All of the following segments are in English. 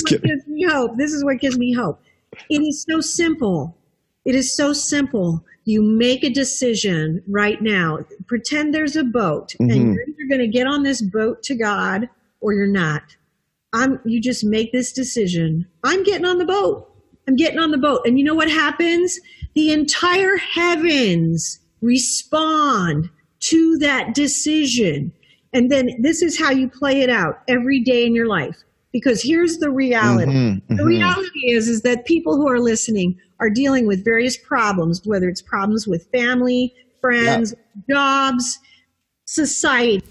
what gives me hope. This is what gives me hope. It is so simple. It is so simple. You make a decision right now. Pretend there's a boat, and you're either going to get on this boat to God or you're not. You just make this decision. I'm getting on the boat. I'm getting on the boat. And you know what happens? The entire heavens respond to that decision. And then this is how you play it out every day in your life. Because here's the reality. The reality is that people who are listening are dealing with various problems, whether it's problems with family, friends, jobs, society.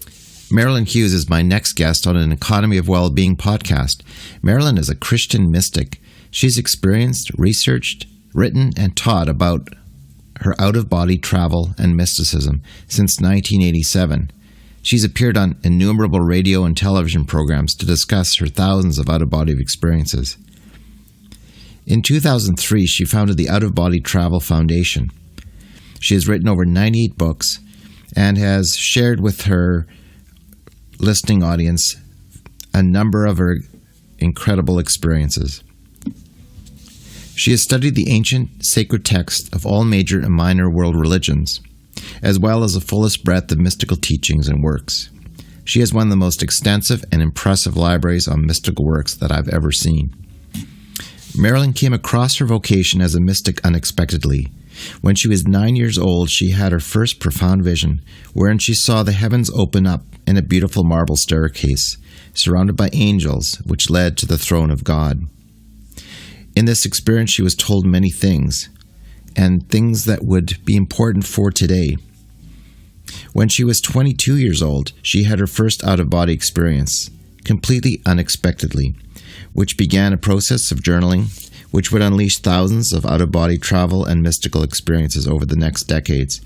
Marilynn Hughes is my next guest on an Economy of Well-Being podcast. Marilynn is a Christian mystic. She's experienced, researched, written, and taught about her out-of-body travel and mysticism since 1987. She's appeared on innumerable radio and television programs to discuss her thousands of out-of-body experiences. In 2003, she founded the Out-of-Body Travel Foundation. She has written over 98 books and has shared with her listening audience a number of her incredible experiences. She has studied the ancient sacred texts of all major and minor world religions, as well as the fullest breadth of mystical teachings and works. She has one of the most extensive and impressive libraries on mystical works that I've ever seen. Marilynn came across her vocation as a mystic unexpectedly. When she was 9 years old, she had her first profound vision, wherein she saw the heavens open up in a beautiful marble staircase, surrounded by angels, which led to the throne of God. In this experience, she was told many things, and things that would be important for today. When she was 22 years old, she had her first out-of-body experience, completely unexpectedly, which began a process of journaling, which would unleash thousands of out-of-body travel and mystical experiences over the next decades,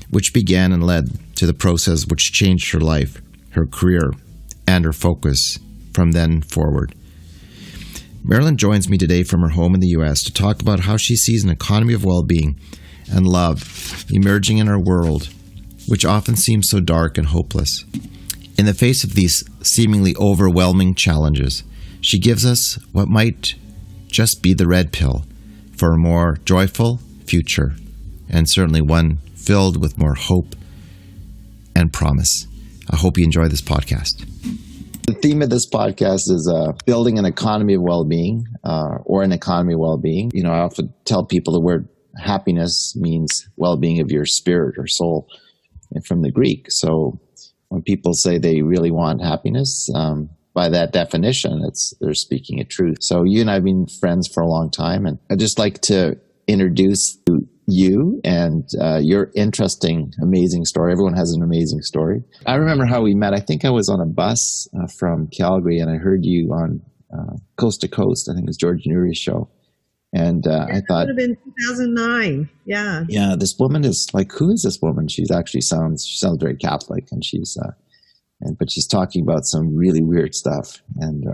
which began and led to the process which changed her life, her career, and her focus from then forward. Marilynn joins me today from her home in the U.S. to talk about how she sees an economy of well-being and love emerging in our world, which often seems so dark and hopeless. In the face of these seemingly overwhelming challenges, she gives us what might just be the red pill for a more joyful future, and certainly one filled with more hope and promise. I hope you enjoy this podcast. The theme of this podcast is building an economy of well-being, or an economy of well-being. You know, I often tell people the word happiness means well-being of your spirit or soul, and from the Greek. So when people say they really want happiness, by that definition, they're speaking a truth. So you and I have been friends for a long time, and I'd just like to introduce you and your interesting, amazing story. Everyone has an amazing story. I remember how we met. I think I was on a bus from Calgary, and I heard you on Coast to Coast. I think it was George Nuri's show. And I thought, it would have been 2009. Yeah. Yeah. This woman is like, who is this woman? She sounds very Catholic, and but she's talking about some really weird stuff and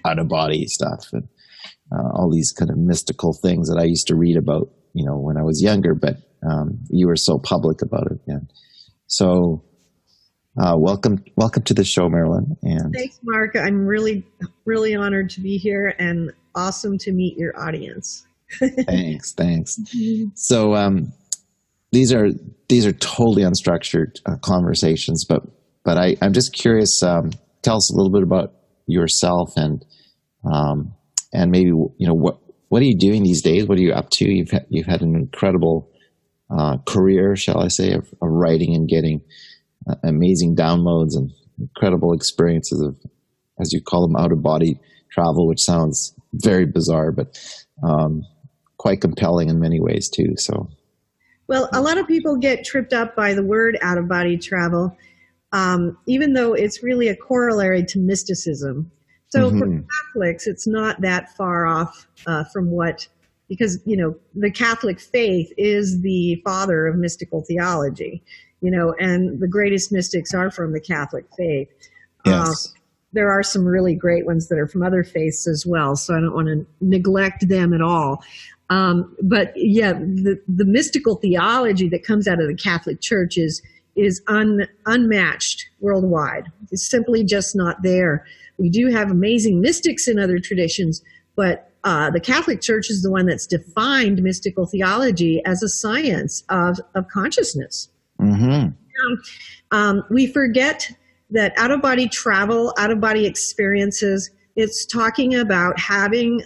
out of body stuff and all these kind of mystical things that I used to read about, you know, when I was younger, but you were so public about it. And so welcome to the show, Marilynn. And thanks, Mark. I'm really, really honored to be here, and awesome to meet your audience. Thanks. So these are totally unstructured conversations, but I'm just curious. Tell us a little bit about yourself, and maybe, you know, what are you doing these days? What are you up to? You've had an incredible career, shall I say, of writing and getting amazing downloads and incredible experiences of, as you call them, out of body travel, which sounds very bizarre, but quite compelling in many ways too. So, well, a lot of people get tripped up by the word out of body travel, even though it's really a corollary to mysticism. So for Catholics, it's not that far off from because, you know, the Catholic faith is the father of mystical theology, you know, and the greatest mystics are from the Catholic faith. Yes. There are some really great ones that are from other faiths as well, so I don't want to neglect them at all. But yeah, the mystical theology that comes out of the Catholic Church is unmatched worldwide. It's simply just not there. We do have amazing mystics in other traditions, but the Catholic Church is the one that's defined mystical theology as a science of consciousness. We forget that out-of-body travel, out-of-body experiences, it's talking about having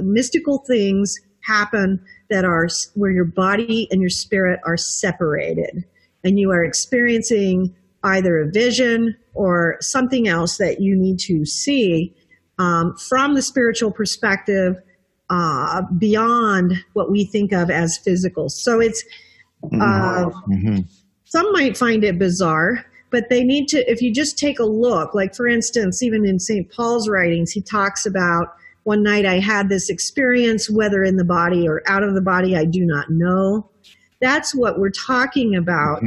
mystical things happen that are where your body and your spirit are separated, and you are experiencing either a vision or something else that you need to see from the spiritual perspective beyond what we think of as physical. So it's some might find it bizarre, but they need to, if you just take a look, like for instance, even in St. Paul's writings, he talks about, one night I had this experience, whether in the body or out of the body, I do not know. That's what we're talking about.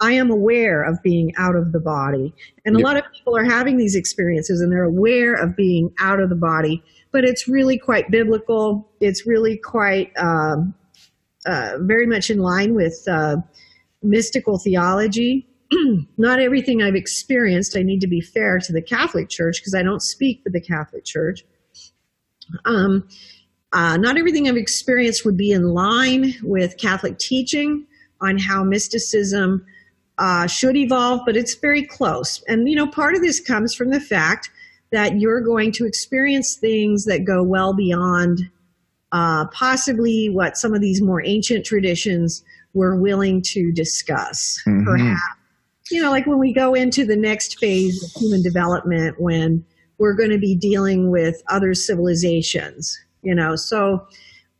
I am aware of being out of the body. And a lot of people are having these experiences and they're aware of being out of the body, but it's really quite biblical. It's really quite very much in line with mystical theology. Not everything I've experienced, I need to be fair to the Catholic Church because I don't speak for the Catholic Church. Not everything I've experienced would be in line with Catholic teaching on how mysticism should evolve, but it's very close. And, you know, part of this comes from the fact that you're going to experience things that go well beyond possibly what some of these more ancient traditions were willing to discuss, perhaps. You know, like when we go into the next phase of human development, when we're going to be dealing with other civilizations, you know. So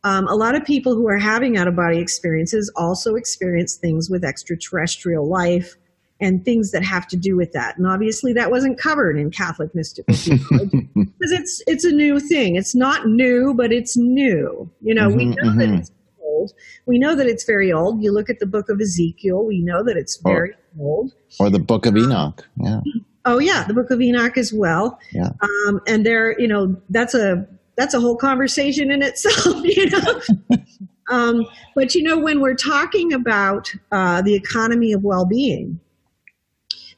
a lot of people who are having out-of-body experiences also experience things with extraterrestrial life and things that have to do with that. And obviously that wasn't covered in Catholic mystical theology because it's a new thing. It's not new, but it's new. You know, we know that it's old. We know that it's very old. You look at the book of Ezekiel, we know that it's very old. Or the book of Enoch. Yeah. Oh yeah, the book of Enoch as well. Yeah. And there, you know, that's a whole conversation in itself, you know. But you know, when we're talking about the economy of well-being,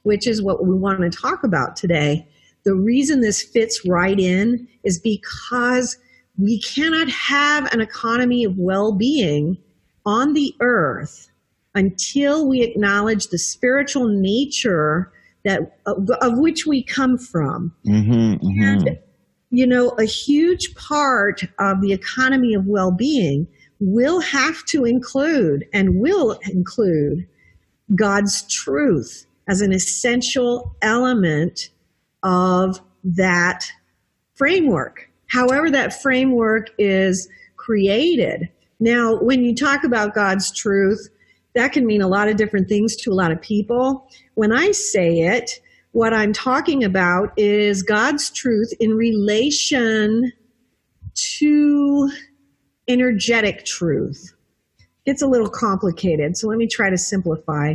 which is what we want to talk about today, the reason this fits right in is because we cannot have an economy of well-being on the earth until we acknowledge the spiritual nature that of which we come from. And, you know, a huge part of the economy of well-being will have to include and will include God's truth as an essential element of that framework, however that framework is created. Now, when you talk about God's truth, that can mean a lot of different things to a lot of people. When I say it, what I'm talking about is God's truth in relation to energetic truth. It's a little complicated, so let me try to simplify.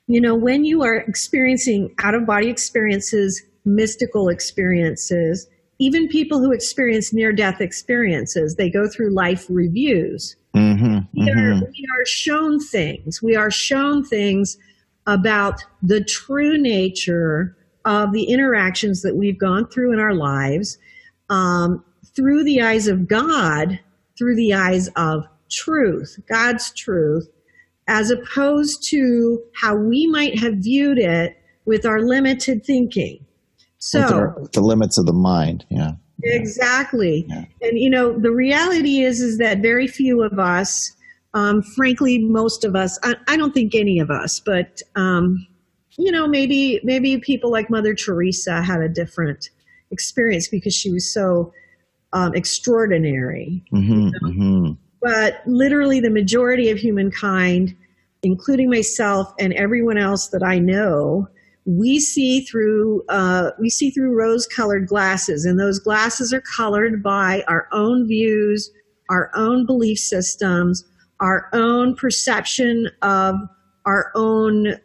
You know, when you are experiencing out-of-body experiences, mystical experiences, even people who experience near-death experiences, they go through life reviews. We are shown things. We are shown things about the true nature of the interactions that we've gone through in our lives through the eyes of God, through the eyes of truth, God's truth, as opposed to how we might have viewed it with our limited thinking. So the limits of the mind, yeah. Exactly. Yeah. And, you know, the reality is that very few of us, frankly, most of us, I don't think any of us, but, you know, maybe people like Mother Teresa had a different experience because she was so extraordinary. But literally the majority of humankind, including myself and everyone else that I know, we see through rose-colored glasses, and those glasses are colored by our own views, our own belief systems, our own perception of our own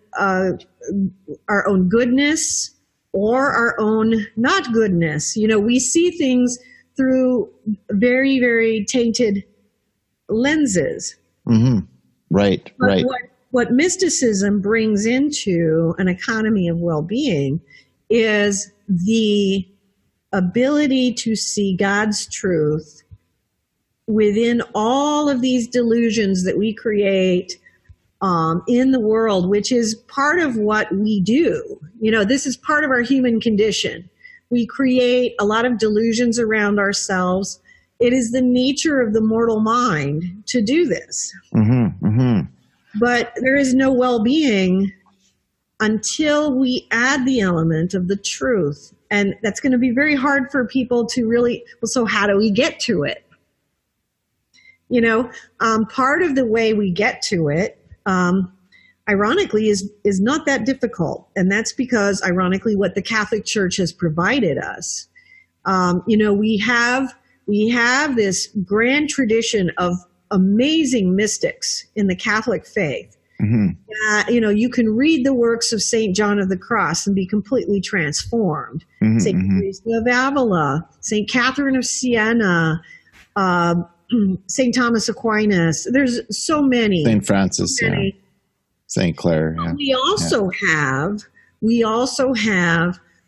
goodness or our own not goodness. You know, we see things through very, very tainted lenses. Right. What mysticism brings into an economy of well-being is the ability to see God's truth within all of these delusions that we create in the world, which is part of what we do. You know, this is part of our human condition. We create a lot of delusions around ourselves. It is the nature of the mortal mind to do this. But there is no well-being until we add the element of the truth. And that's going to be very hard for people to really, well, so how do we get to it? You know, part of the way we get to it, ironically, is not that difficult. And that's because, ironically, what the Catholic Church has provided us. You know, we have this grand tradition of amazing mystics in the Catholic faith. You know, you can read the works of St. John of the Cross and be completely transformed. St. Teresa of Avila, St. Catherine of Siena, St. Thomas Aquinas. There's so many. St. Francis, so many. St. Clare. Yeah. We also have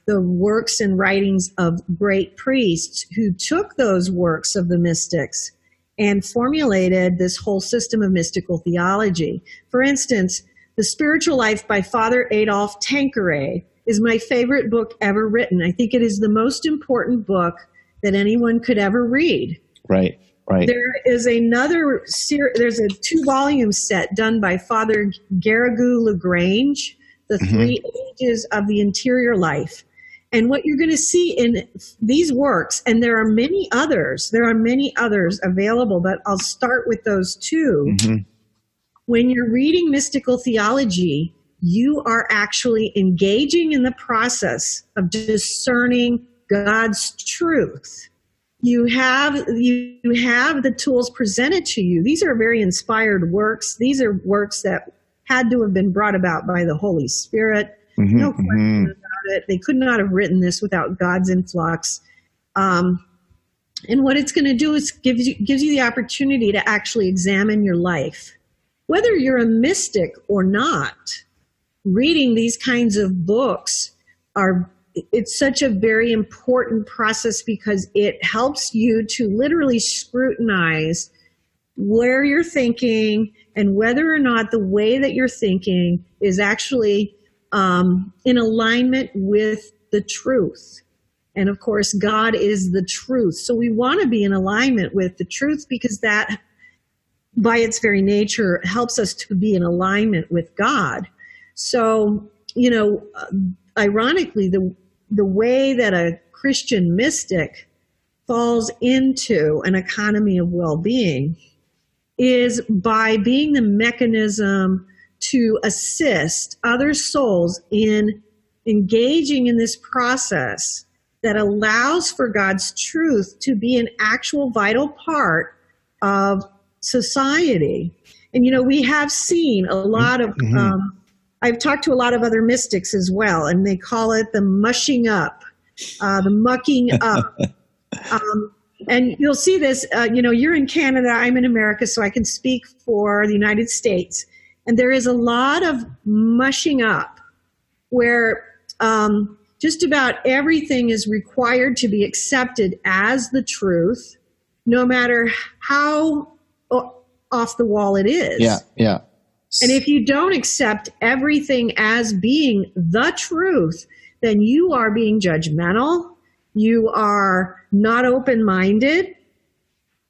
the works and writings of great priests who took those works of the mystics and formulated this whole system of mystical theology. For instance, The Spiritual Life by Father Adolphe Tanqueray is my favorite book ever written. I think it is the most important book that anyone could ever read. Right. There is another there's a 2-volume set done by Father Garrigou Lagrange, The 3 Ages of the Interior Life. And what you're going to see in these works, and there are many others available, but I'll start with those two. When you're reading mystical theology, you are actually engaging in the process of discerning God's truth. You have the tools presented to you. These are very inspired works. These are works that had to have been brought about by the Holy Spirit. No question about it. They could not have written this without God's influx. And what it's going to do is gives you the opportunity to actually examine your life. Whether you're a mystic or not, reading these kinds of books it's such a very important process because it helps you to literally scrutinize where you're thinking and whether or not the way that you're thinking is actually in alignment with the truth. And of course, God is the truth. So we want to be in alignment with the truth because that, by its very nature, helps us to be in alignment with God. So, you know, ironically, the way that a Christian mystic falls into an economy of well-being is by being the mechanism to assist other souls in engaging in this process that allows for God's truth to be an actual vital part of society. And, you know, we have seen a lot of, I've talked to a lot of other mystics as well, and they call it the mushing up, the mucking up. And you'll see this, you know, you're in Canada, I'm in America, so I can speak for the United States. And there is a lot of mushing up where just about everything is required to be accepted as the truth, no matter how off the wall it is. Yeah. And if you don't accept everything as being the truth, then you are being judgmental. You are not open-minded.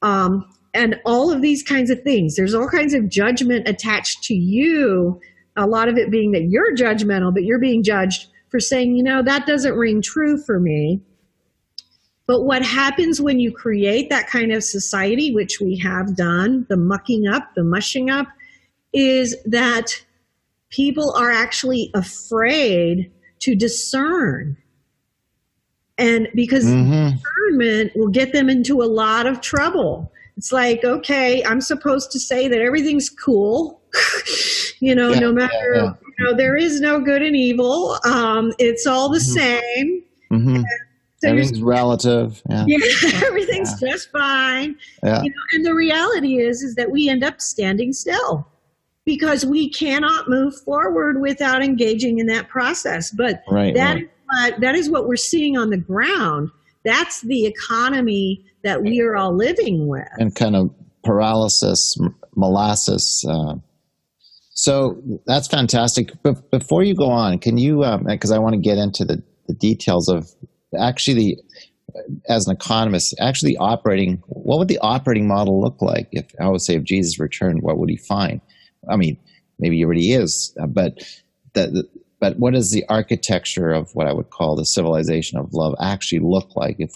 And all of these kinds of things. There's all kinds of judgment attached to you, a lot of it being that you're judgmental, but you're being judged for saying, you know, that doesn't ring true for me. But what happens when you create that kind of society, which we have done, the mucking up, the mushing up, is that people are actually afraid to discern. And because discernment will get them into a lot of trouble. It's like, okay, I'm supposed to say that everything's cool, you know, no matter, you know, there is no good and evil. It's all the same. So everything's relative. Everything's just fine. You know, and the reality is that we end up standing still because we cannot move forward without engaging in that process. But that is what we're seeing on the ground. That's the economy that we are all living with. And kind of paralysis, molasses. So that's fantastic. But before you go on, can you, because I want to get into the details of actually, as an economist, actually operating, what would the operating model look like? If I would say if Jesus returned, what would he find? I mean, maybe he already is, but what does the architecture of what I would call the civilization of love actually look like if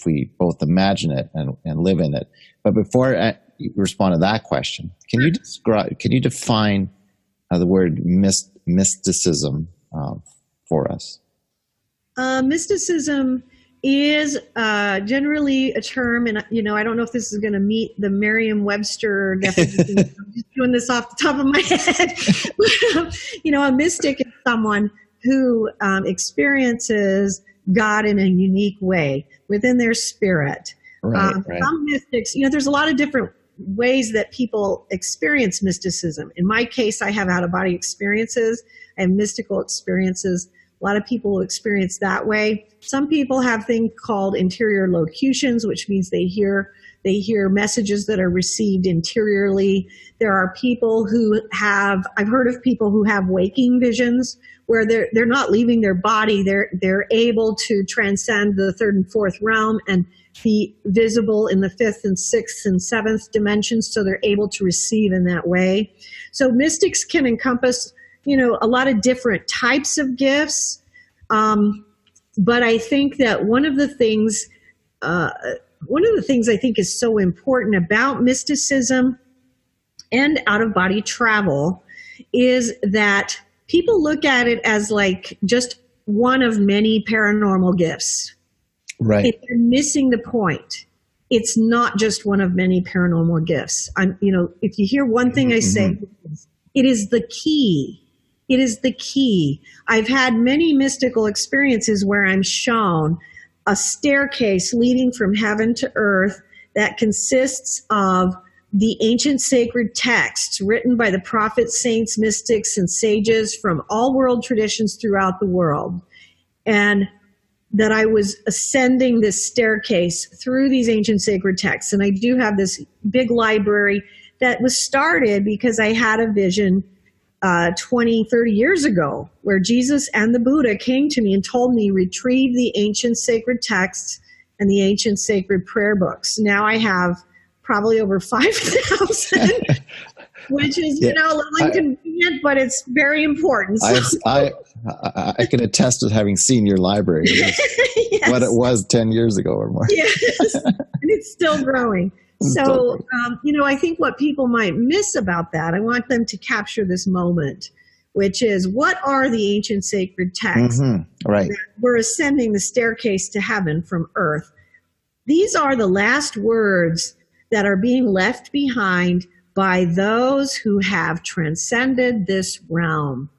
we both imagine it and live in it? But before you respond to that question, can you define the word mysticism for us? Mysticism is generally a term, and I don't know if this is going to meet the Merriam-Webster definition. I'm just doing this off the top of my head. A mystic is someone who experiences God in a unique way within their spirit. Right. Some mystics, there's a lot of different ways that people experience mysticism. In my case, I have out-of-body experiences. I have mystical experiences. A lot of people will experience that way. Some people have things called interior locutions, which means they hear messages that are received interiorly. There are people I've heard of people who have waking visions where they're not leaving their body. They're able to transcend the third and fourth realm and be visible in the fifth and sixth and seventh dimensions. So they're able to receive in that way. So mystics can encompass a lot of different types of gifts. But I think that one of the things I think is so important about mysticism and out-of-body travel is that people look at it as like just one of many paranormal gifts. Right. If you're missing the point, it's not just one of many paranormal gifts. If you hear one thing I say, it is the key. It is the key. I've had many mystical experiences where I'm shown a staircase leading from heaven to earth that consists of the ancient sacred texts written by the prophets, saints, mystics, and sages from all world traditions throughout the world. And that I was ascending this staircase through these ancient sacred texts. And I do have this big library that was started because I had a vision 20, 30 years ago, where Jesus and the Buddha came to me and told me, retrieve the ancient sacred texts and the ancient sacred prayer books. Now I have probably over 5,000, which is, a little inconvenient, but it's very important. I can attest to having seen your library. Yes. What it was 10 years ago or more. Yes, and it's still growing. So, I think what people might miss about that, I want them to capture this moment, which is, what are the ancient sacred texts? Right. We're ascending the staircase to heaven from earth. These are the last words that are being left behind by those who have transcended this realm,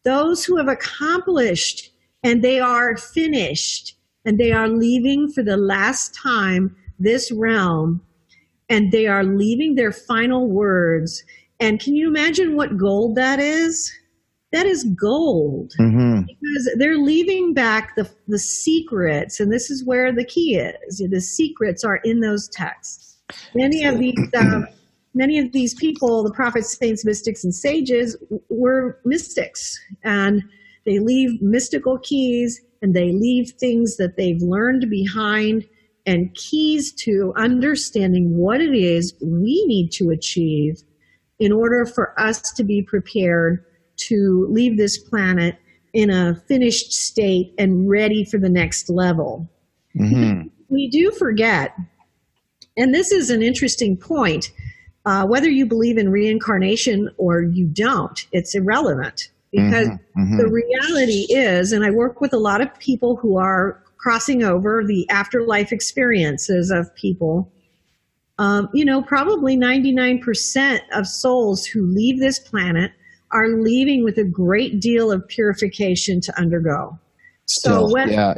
those who have accomplished, and they are finished, and they are leaving for the last time this realm. And they are leaving their final words. And can you imagine what gold that is? That is gold. Because they're leaving back the secrets. And this is where the key is. The secrets are in those texts. Many of these people, the prophets, saints, mystics, and sages, were mystics. And they leave mystical keys, and they leave things that they've learned behind, and keys to understanding what it is we need to achieve in order for us to be prepared to leave this planet in a finished state and ready for the next level. We do forget, and this is an interesting point, whether you believe in reincarnation or you don't, it's irrelevant, because the reality is, and I work with a lot of people who are crossing over the afterlife experiences of people, probably 99% of souls who leave this planet are leaving with a great deal of purification to undergo. Still, right. Oh,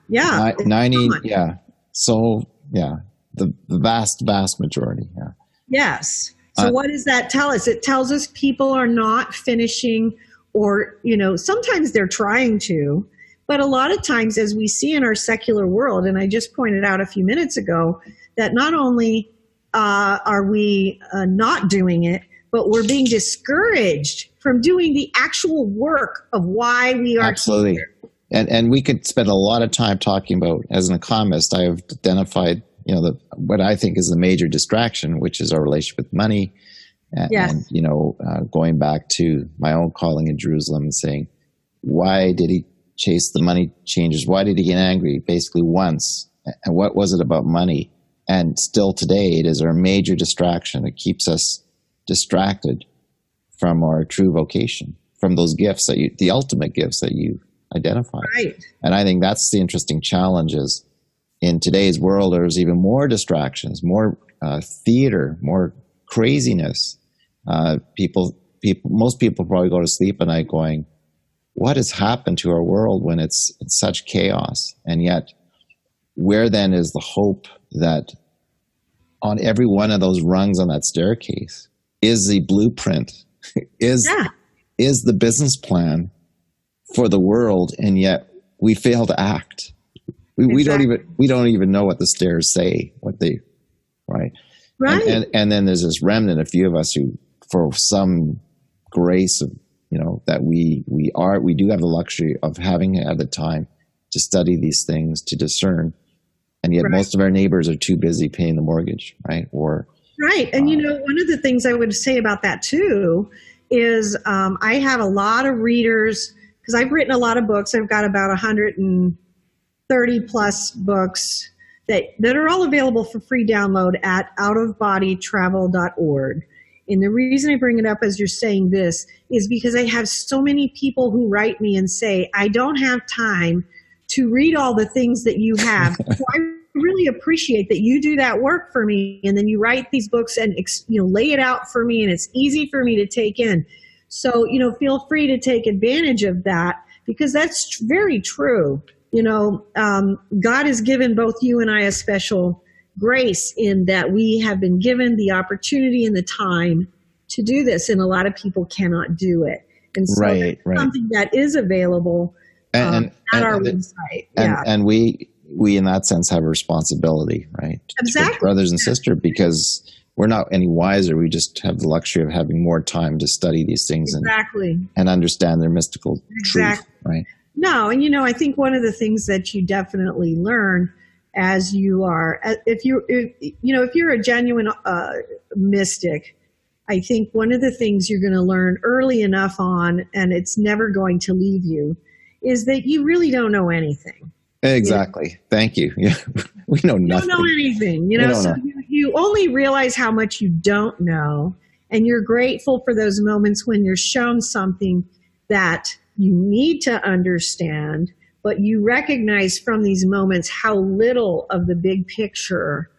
yeah. 90, yeah. So, yeah, the vast majority, yeah. Yes. So what does that tell us? It tells us people are not finishing, or, sometimes they're trying to, But a lot of times, as we see in our secular world, and I just pointed out a few minutes ago, that not only are we not doing it, but we're being discouraged from doing the actual work of why we are Absolutely. here. And we could spend a lot of time talking about, as an economist, I have identified, what I think is the major distraction, which is our relationship with money. And going back to my own calling in Jerusalem and saying, why did he chase the money changers? Why did he get angry? Basically once. And what was it about money? And still today, it is our major distraction. It keeps us distracted from our true vocation, from those gifts the ultimate gifts that you identify. Right. And I think that's the interesting challenge is in today's world, there's even more distractions, more theater, more craziness. Most people probably go to sleep at night going, what has happened to our world when it's such chaos? And yet, where then is the hope that on every one of those rungs on that staircase is the blueprint, is the business plan for the world, and yet we fail to act. We don't even know what the stairs say, right? And then there's this remnant, a few of us who, for some grace of, that we do have the luxury of having had the time to study these things, to discern. And yet most of our neighbors are too busy paying the mortgage, right? Right. And, one of the things I would say about that too is I have a lot of readers because I've written a lot of books. I've got about 130 plus books that are all available for free download at outofbodytravel.org. And the reason I bring it up as you're saying this is because I have so many people who write me and say, I don't have time to read all the things that you have. So I really appreciate that you do that work for me. And then you write these books and, lay it out for me, and it's easy for me to take in. So, feel free to take advantage of that because that's very true. God has given both you and I a special grace in that we have been given the opportunity and the time to do this, and a lot of people cannot do it. And so that's something that is available at our website. And we in that sense have a responsibility, right? Exactly. Brothers and sisters, because we're not any wiser. We just have the luxury of having more time to study these things and understand their mystical truth, right? No, and I think one of the things that you definitely learn as you are, if you're a genuine mystic, I think one of the things you're going to learn early enough on, and it's never going to leave you, is that you really don't know anything. Exactly. Thank you. Yeah, we know nothing. You don't know anything. You only realize how much you don't know, and you're grateful for those moments when you're shown something that you need to understand, but you recognize from these moments how little of the big picture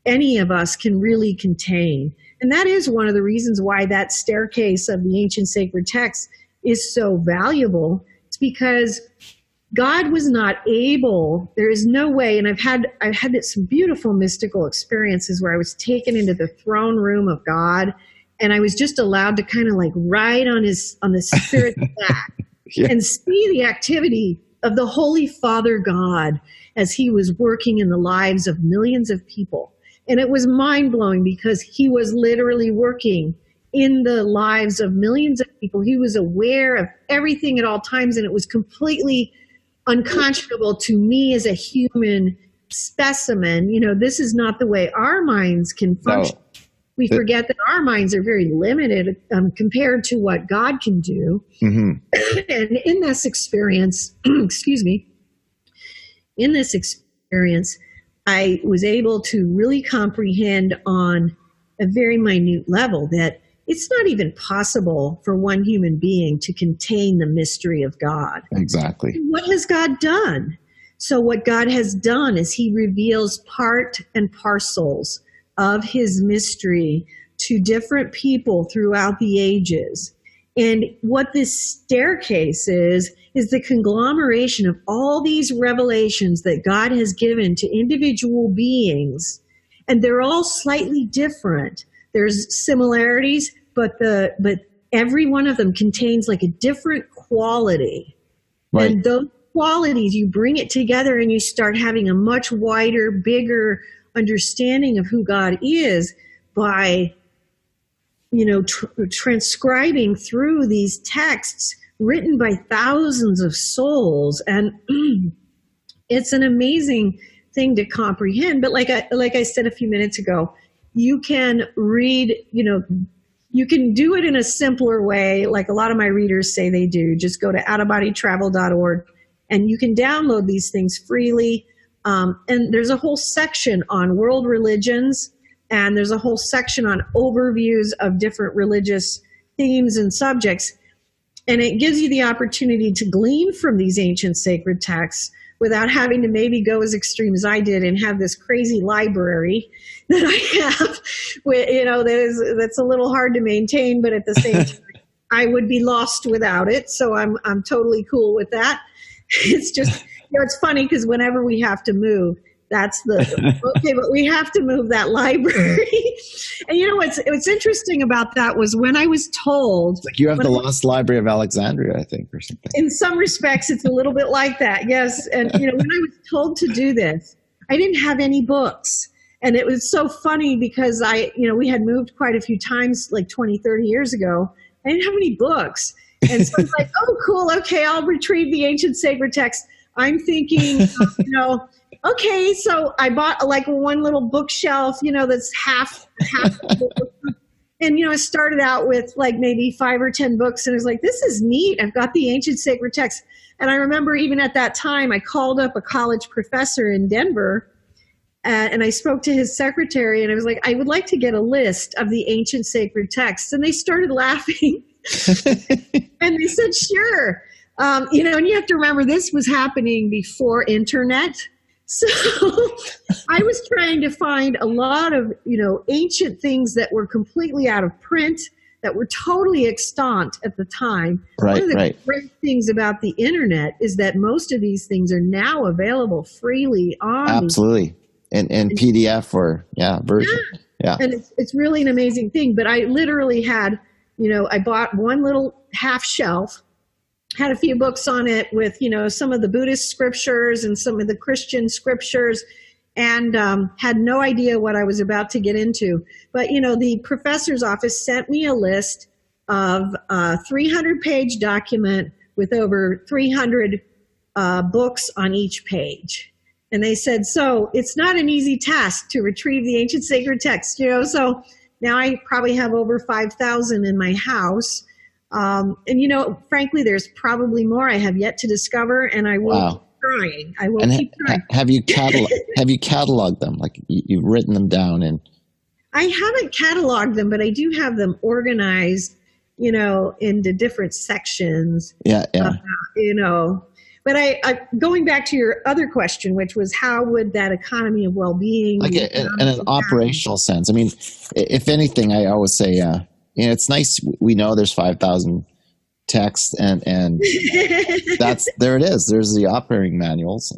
any of us can really contain. And that is one of the reasons why that staircase of the ancient sacred texts is so valuable. It's because God was not able, there is no way, and I've had some beautiful mystical experiences where I was taken into the throne room of God, and I was just allowed to kind of like ride on the Spirit's back and see the activity of the Holy Father God as he was working in the lives of millions of people. And it was mind-blowing because he was literally working in the lives of millions of people. He was aware of everything at all times, and it was completely unconscionable to me as a human specimen. This is not the way our minds can function. No. We forget that our minds are very limited compared to what God can do. Mm-hmm. And in this experience, I was able to really comprehend on a very minute level that it's not even possible for one human being to contain the mystery of God. Exactly. What has God done? So what God has done is he reveals part and parcels of his mystery to different people throughout the ages. And what this staircase is the conglomeration of all these revelations that God has given to individual beings. And they're all slightly different. There's similarities, but every one of them contains like a different quality. Right. And those qualities, you bring it together and you start having a much wider, bigger understanding of who God is by, transcribing through these texts written by thousands of souls. And it's an amazing thing to comprehend. But like I said a few minutes ago, you can read, you can do it in a simpler way, like a lot of my readers say they do. Just go to outofbodytravel.org and you can download these things freely. And there's a whole section on world religions, and there's a whole section on overviews of different religious themes and subjects. And it gives you the opportunity to glean from these ancient sacred texts without having to maybe go as extreme as I did and have this crazy library that I have, that's a little hard to maintain, but at the same time, I would be lost without it. So I'm totally cool with that. It's just, it's funny because whenever we have to move, okay, but we have to move that library. And what's interesting about that was when I was told. Like you have the Lost Library of Alexandria, I think, or something. In some respects, it's a little bit like that, yes. And, when I was told to do this, I didn't have any books. And it was so funny because we had moved quite a few times, like 20, 30 years ago. I didn't have any books. And so I was like, oh, cool, okay, I'll retrieve the ancient sacred text. I'm thinking, okay, so I bought like one little bookshelf, that's half. And, I started out with like maybe 5 or 10 books, and I was like, this is neat. I've got the ancient sacred text. And I remember even at that time, I called up a college professor in Denver, and I spoke to his secretary, and I was like, I would like to get a list of the ancient sacred texts. And they started laughing. And they said, sure. And you have to remember this was happening before internet. So I was trying to find a lot of, ancient things that were completely out of print, that were totally extant at the time. Right, One of the right. great things about the internet is that most of these things are now available freely on. Absolutely. And PDF or version. Yeah. And it's really an amazing thing. But I literally had, I bought one little half shelf, had a few books on it with, some of the Buddhist scriptures and some of the Christian scriptures, and had no idea what I was about to get into. But, the professor's office sent me a list of a 300-page document with over 300 books on each page. And they said, so it's not an easy task to retrieve the ancient sacred text, so now I probably have over 5,000 in my house. And, frankly, there's probably more I have yet to discover, and I will keep trying. I will keep trying. Have you cataloged them? Like you've written them down? And I haven't cataloged them, but I do have them organized, into different sections. Yeah. But I going back to your other question, which was how would that economy of well-being, like in an operational sense? I mean, if anything, I always say, it's nice. We know there's 5,000 texts, and there it is. There's the operating manuals,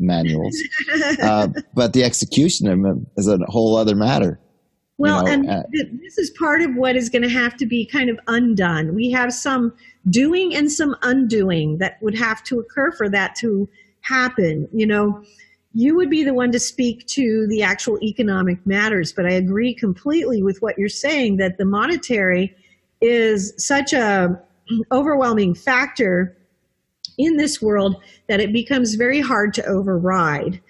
but the execution of them is a whole other matter. Well, this is part of what is going to have to be kind of undone. We have some doing and some undoing that would have to occur for that to happen. You would be the one to speak to the actual economic matters, but I agree completely with what you're saying, that the monetary is such a overwhelming factor in this world that it becomes very hard to override.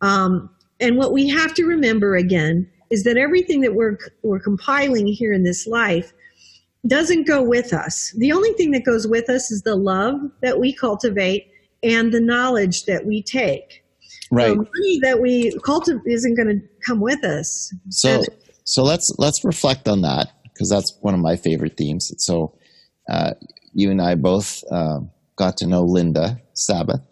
And what we have to remember again is that everything that we're compiling here in this life doesn't go with us. The only thing that goes with us is the love that we cultivate and the knowledge that we take. Right. The money that we cultivate isn't going to come with us. So let's reflect on that, because that's one of my favorite themes. So you and I both got to know Linda Sabbath.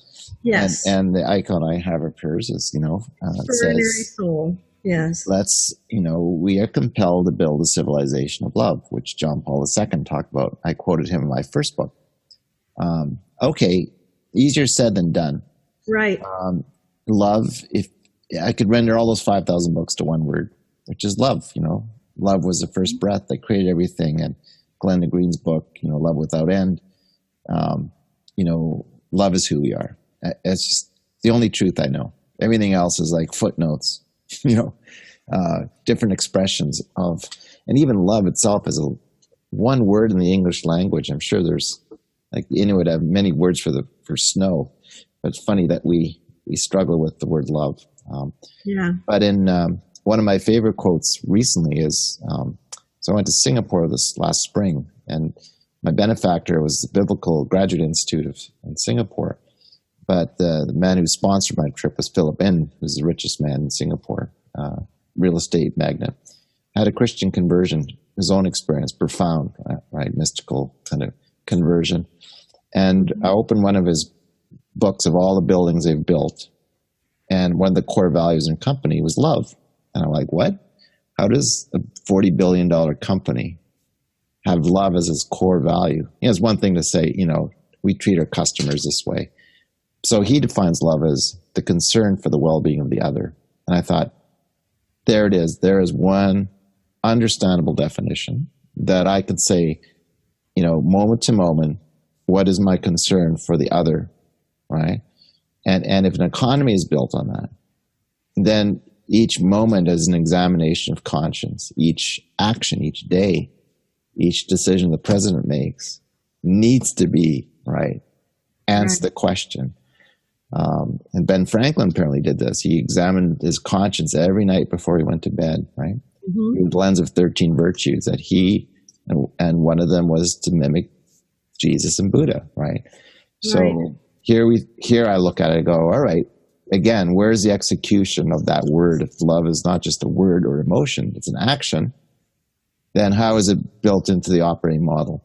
Yes. And the icon I have of hers is, Extraordinary soul. Yes. We are compelled to build a civilization of love, which John Paul II talked about. I quoted him in my first book. Okay, easier said than done. Right. Love, if I could render all those 5,000 books to one word, which is love. Love was the first breath that created everything. And Glenda Green's book, Love Without End, love is who we are. It's just the only truth I know. Everything else is like footnotes, different expressions of, and even love itself is one word in the English language. I'm sure there's, like, the Inuit have many words for snow, but it's funny that we struggle with the word love. But in one of my favorite quotes recently is, so I went to Singapore this last spring, and my benefactor was the Biblical Graduate Institute in Singapore. But the man who sponsored my trip was Philip N., who's the richest man in Singapore, real estate magnate. Had a Christian conversion, his own experience, profound, right, mystical kind of conversion. And I opened one of his books of all the buildings they've built, and one of the core values in company was love. And I'm like, what? How does a $40 billion company have love as its core value? It's one thing to say, we treat our customers this way. So he defines love as the concern for the well-being of the other. And I thought, there it is. There is one understandable definition that I could say, moment to moment, what is my concern for the other, right? And if an economy is built on that, then each moment is an examination of conscience. Each action, each day, each decision the president makes needs to be, right, answer the question. And Ben Franklin apparently did this. He examined his conscience every night before he went to bed, right? Through the lens of 13 virtues that and one of them was to mimic Jesus and Buddha, right? So here I look at it and go, all right, again, where's the execution of that word? If love is not just a word or emotion, it's an action, then how is it built into the operating model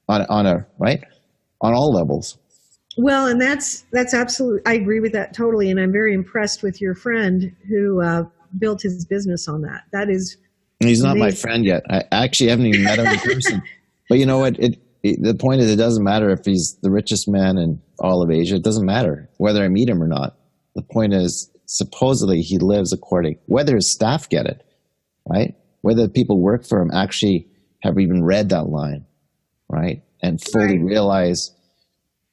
on all levels? Well, and that's absolutely, I agree with that totally. And I'm very impressed with your friend who built his business on that. That is He's not amazing. my friend yet. I actually haven't even met him in person. But you know what? The point is, it doesn't matter if he's the richest man in all of Asia. It doesn't matter whether I meet him or not. The point is, supposedly he lives according, whether his staff get it, right? Whether the people work for him actually have even read that line, right? And fully realize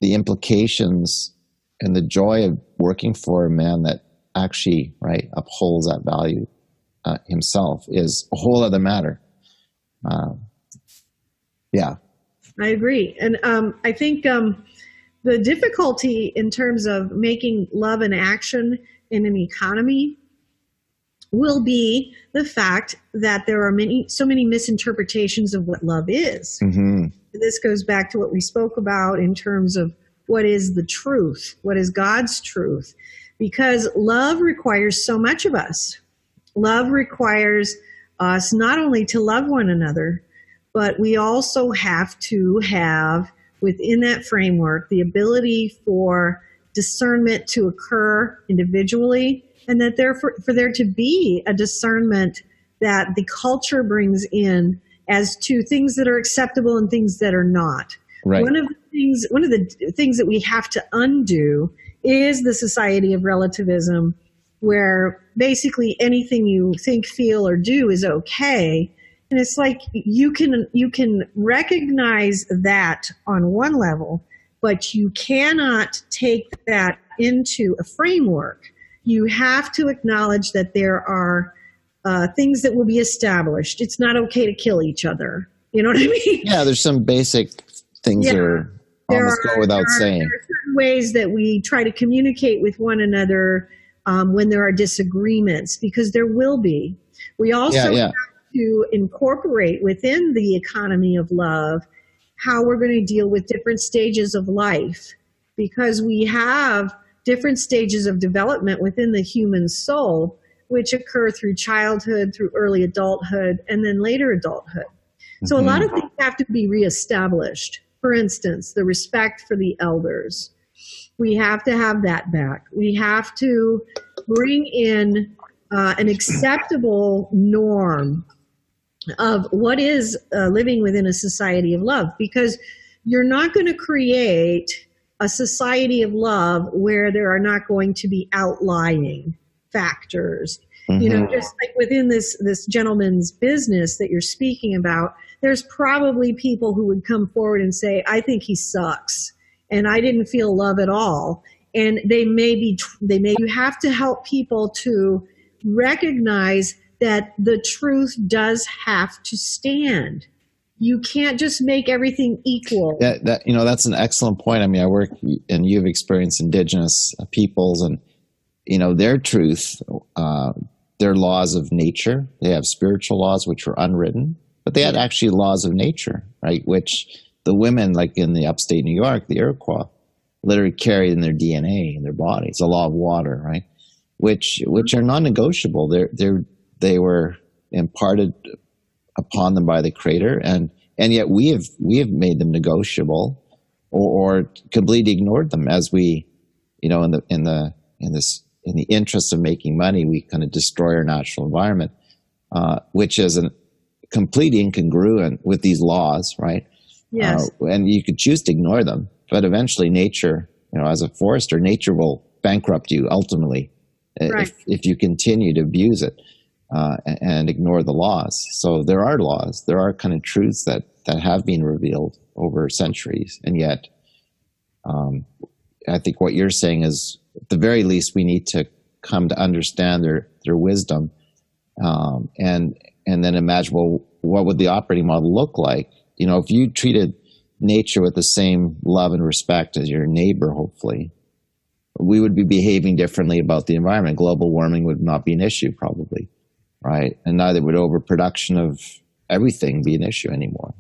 the implications and the joy of working for a man that actually, right, upholds that value himself is a whole other matter. I agree. And I think the difficulty in terms of making love an action in an economy will be the fact that there are so many misinterpretations of what love is. This goes back to what we spoke about in terms of what is the truth, what is God's truth, because love requires so much of us. Love requires us not only to love one another, but we also have to have within that framework the ability for discernment to occur individually, and that for there to be a discernment that the culture brings in as to things that are acceptable and things that are not. Right. One of the things that we have to undo is the society of relativism, where basically anything you think, feel, or do is okay. And it's like you can recognize that on one level, but you cannot take that into a framework. You have to acknowledge that there are things that will be established. It's not okay to kill each other. You know what I mean? Yeah, there's some basic things that are almost go without saying. There are certain ways that we try to communicate with one another when there are disagreements, because there will be. We also have to incorporate within the economy of love how we're going to deal with different stages of life, because we have different stages of development within the human soul, which occur through childhood, through early adulthood, and then later adulthood. So a lot of things have to be reestablished. For instance, the respect for the elders. We have to have that back. We have to bring in an acceptable norm of what is living within a society of love, because you're not going to create a society of love where there are not going to be outlying factors. You know, just like within this gentleman's business that you're speaking about, there's probably people who would come forward and say, I think he sucks and I didn't feel love at all. and you have to help people to recognize that the truth does have to stand. You can't just make everything equal. Yeah, that's an excellent point. I mean, I work, and you've experienced indigenous peoples, and their truth, their laws of nature. They have spiritual laws which were unwritten, but they had actually laws of nature, right? Which the women, like in the upstate New York, the Iroquois, literally carried in their DNA, in their bodies, the law of water, right? Which are non-negotiable. They were imparted upon them by the Creator, and yet we have made them negotiable, or completely ignored them as we, in the interest of making money, we kind of destroy our natural environment, which is a completely incongruent with these laws, right? Yes. And you could choose to ignore them, but eventually nature, as a forester, nature will bankrupt you ultimately, right, if you continue to abuse it and ignore the laws. So there are laws, there are kind of truths that have been revealed over centuries, and yet I think what you're saying is, at the very least, we need to come to understand their wisdom, and then imagine, well, what would the operating model look like? If you treated nature with the same love and respect as your neighbor, hopefully, we would be behaving differently about the environment. Global warming would not be an issue, probably, right? And neither would overproduction of everything be an issue anymore.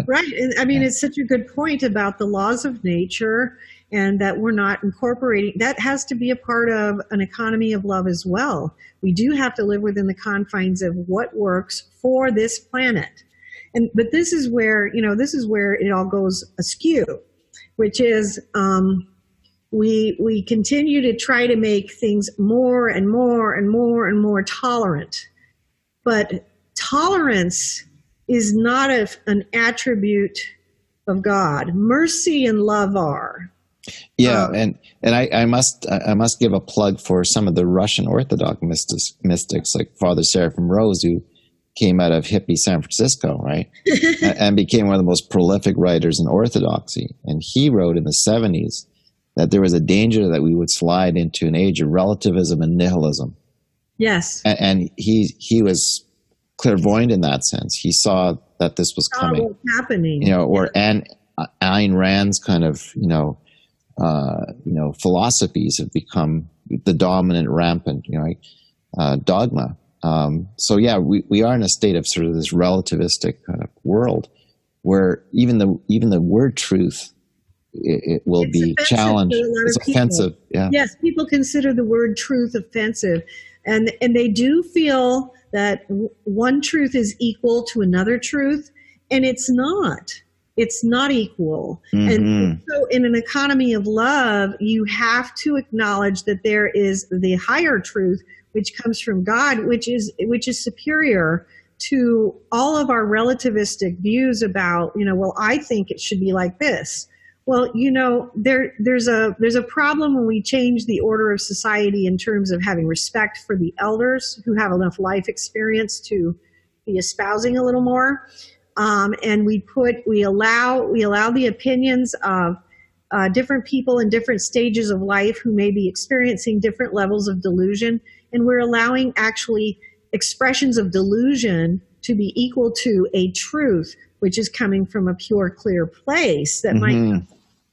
Right. And I mean, it's such a good point about the laws of nature, and that we're not incorporating. That has to be a part of an economy of love as well. We do have to live within the confines of what works for this planet. But this is where it all goes askew, which is we continue to try to make things more and more and more and more tolerant. But tolerance is not an attribute of God. Mercy and love are. Yeah, and I must give a plug for some of the Russian Orthodox mystics like Father Seraphim Rose, who came out of hippie San Francisco, right, and became one of the most prolific writers in Orthodoxy. And he wrote in the 70s that there was a danger that we would slide into an age of relativism and nihilism. Yes, and he was clairvoyant in that sense. He saw that this was coming, what's happening. Or Ayn Rand's kind of philosophies have become the dominant, rampant dogma. So yeah, we are in a state of sort of this relativistic kind of world where even the word truth, it will be challenged. It's offensive. Yeah. Yes, people consider the word truth offensive, and they do feel that one truth is equal to another truth, and it's not. It's not equal. Mm-hmm. And so in an economy of love, you have to acknowledge that there is the higher truth, which comes from God, which is superior to all of our relativistic views about, well, I think it should be like this. Well, there's a problem when we change the order of society in terms of having respect for the elders who have enough life experience to be espousing a little more. And we allow the opinions of different people in different stages of life who may be experiencing different levels of delusion. And we're allowing actually expressions of delusion to be equal to a truth, which is coming from a pure, clear place that might come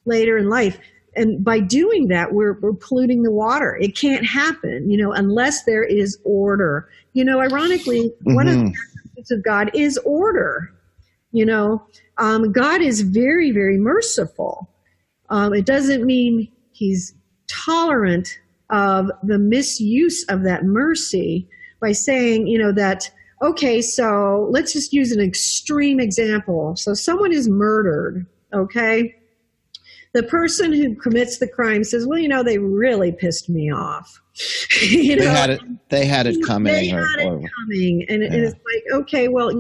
later in life. And by doing that, we're polluting the water. It can't happen, unless there is order. Ironically, one of the attributes of God is order. God is very, very merciful. It doesn't mean he's tolerant of the misuse of that mercy by saying, that, okay, so let's just use an extreme example. So someone is murdered, okay? The person who commits the crime says, well, they really pissed me off. They had it coming. And it's like, okay, well,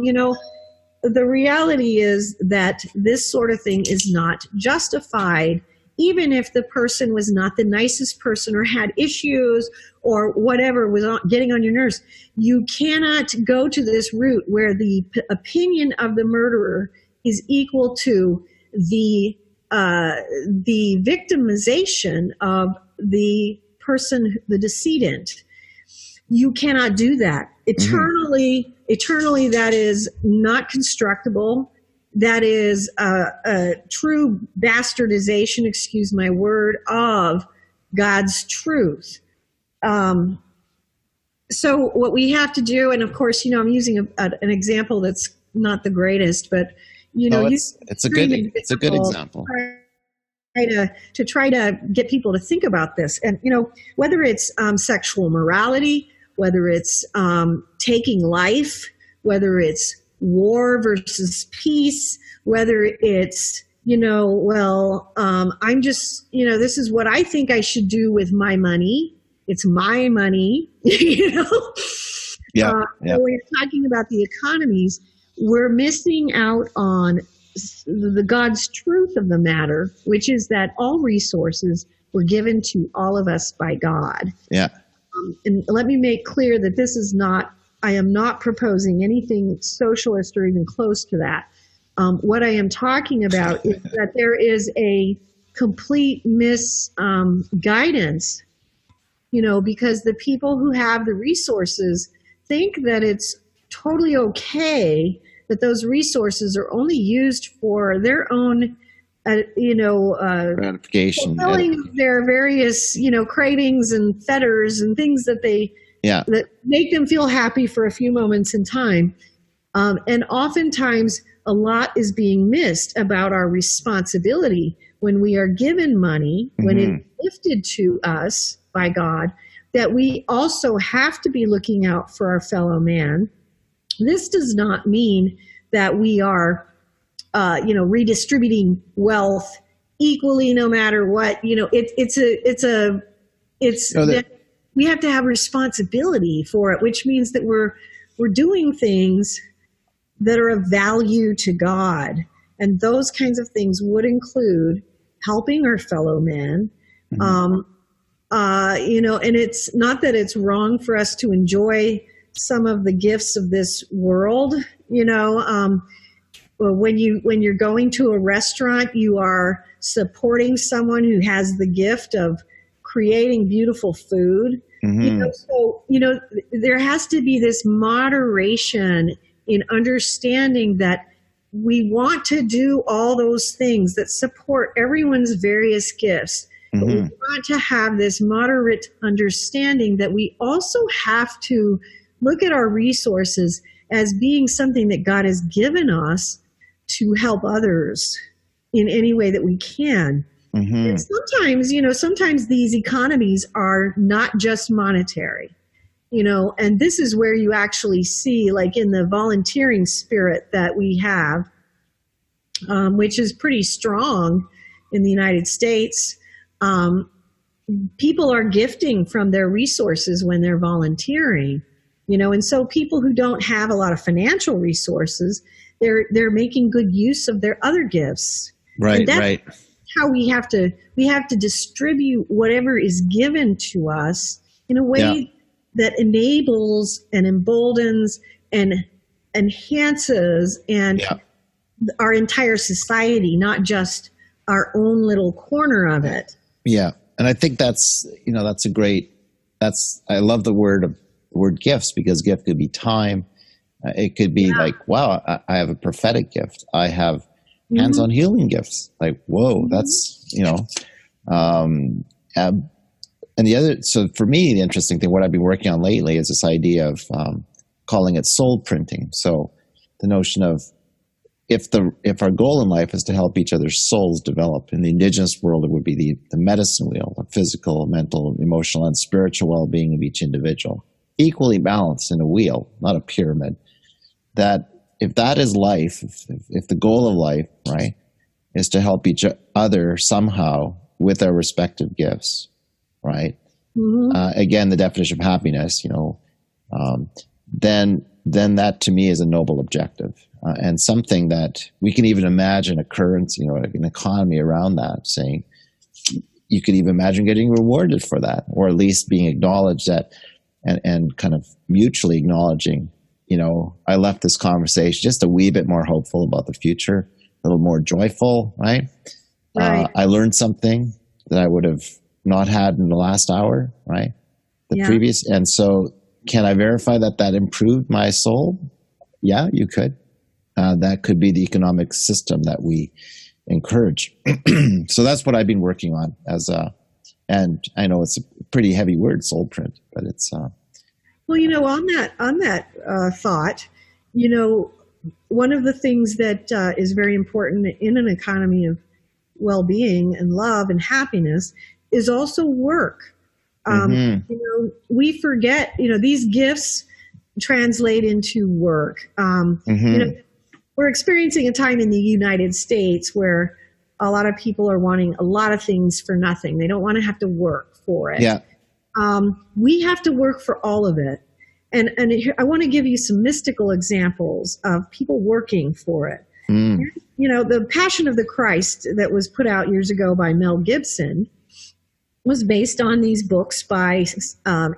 the reality is that this sort of thing is not justified, even if the person was not the nicest person or had issues or whatever was getting on your nerves. You cannot go to this route where the opinion of the murderer is equal to the the victimization of the person, the decedent. You cannot do that. Eternally, that is not constructible. That is a true bastardization, excuse my word, of God's truth. So what we have to do, and of course, I'm using an example that's not the greatest, but it's a good example. To try to get people to think about this, and whether it's sexual morality, whether it's taking life, whether it's war versus peace, whether it's I'm just this is what I think I should do with my money. It's my money, Yeah. So when you're talking about the economies, we're missing out on the God's truth of the matter, which is that all resources were given to all of us by God. Yeah. And let me make clear that I am not proposing anything socialist or even close to that. What I am talking about is that there is a complete misguidance, because the people who have the resources think that it's totally okay that those resources are only used for their own, gratification, fulfilling their various, cravings and fetters and things that that make them feel happy for a few moments in time. And oftentimes a lot is being missed about our responsibility when we are given money, when it's gifted to us by God, that we also have to be looking out for our fellow man. This does not mean that we are, redistributing wealth equally, no matter what. We have to have responsibility for it, which means that we're doing things that are of value to God, and those kinds of things would include helping our fellow man. And it's not that it's wrong for us to enjoy some of the gifts of this world. When you're going to a restaurant, you are supporting someone who has the gift of creating beautiful food. There has to be this moderation in understanding that we want to do all those things that support everyone's various gifts. But we want to have this moderate understanding that we also have to look at our resources as being something that God has given us to help others in any way that we can. And sometimes these economies are not just monetary, and this is where you actually see, like in the volunteering spirit that we have, which is pretty strong in the United States. People are gifting from their resources when they're volunteering, and so people who don't have a lot of financial resources, they're making good use of their other gifts. Right. How we have to distribute whatever is given to us in a way that enables and emboldens and enhances our entire society, not just our own little corner of it. Yeah. And I think that's I love the word gifts, because gift could be time. It could be like, wow, I have a prophetic gift. I have hands-on healing gifts. Like, whoa, that's, and so for me, the interesting thing, what I've been working on lately is this idea of calling it soul printing. So the notion of, if our goal in life is to help each other's souls develop, in the indigenous world, it would be the medicine wheel, the physical, mental, emotional, and spiritual well-being of each individual, equally balanced in a wheel, not a pyramid. That if that is life, if the goal of life, right, is to help each other somehow with our respective gifts, right? Again, the definition of happiness, then that to me is a noble objective. And something that we can even imagine a currency, an economy around that, saying you could even imagine getting rewarded for that, or at least being acknowledged that, and kind of mutually acknowledging, I left this conversation just a wee bit more hopeful about the future, a little more joyful, right? Right. I learned something that I would have not had in the last hour, right? The previous. And so can I verify that improved my soul? Yeah, you could. That could be the economic system that we encourage. So that's what I've been working on and I know it's a pretty heavy word, soul print, but it's, well, on that thought, one of the things that is very important in an economy of well-being and love and happiness is also work. We forget, these gifts translate into work. We're experiencing a time in the United States where a lot of people are wanting a lot of things for nothing. They don't want to have to work for it. Yeah. We have to work for all of it. And I want to give you some mystical examples of people working for it. The Passion of the Christ that was put out years ago by Mel Gibson was based on these books by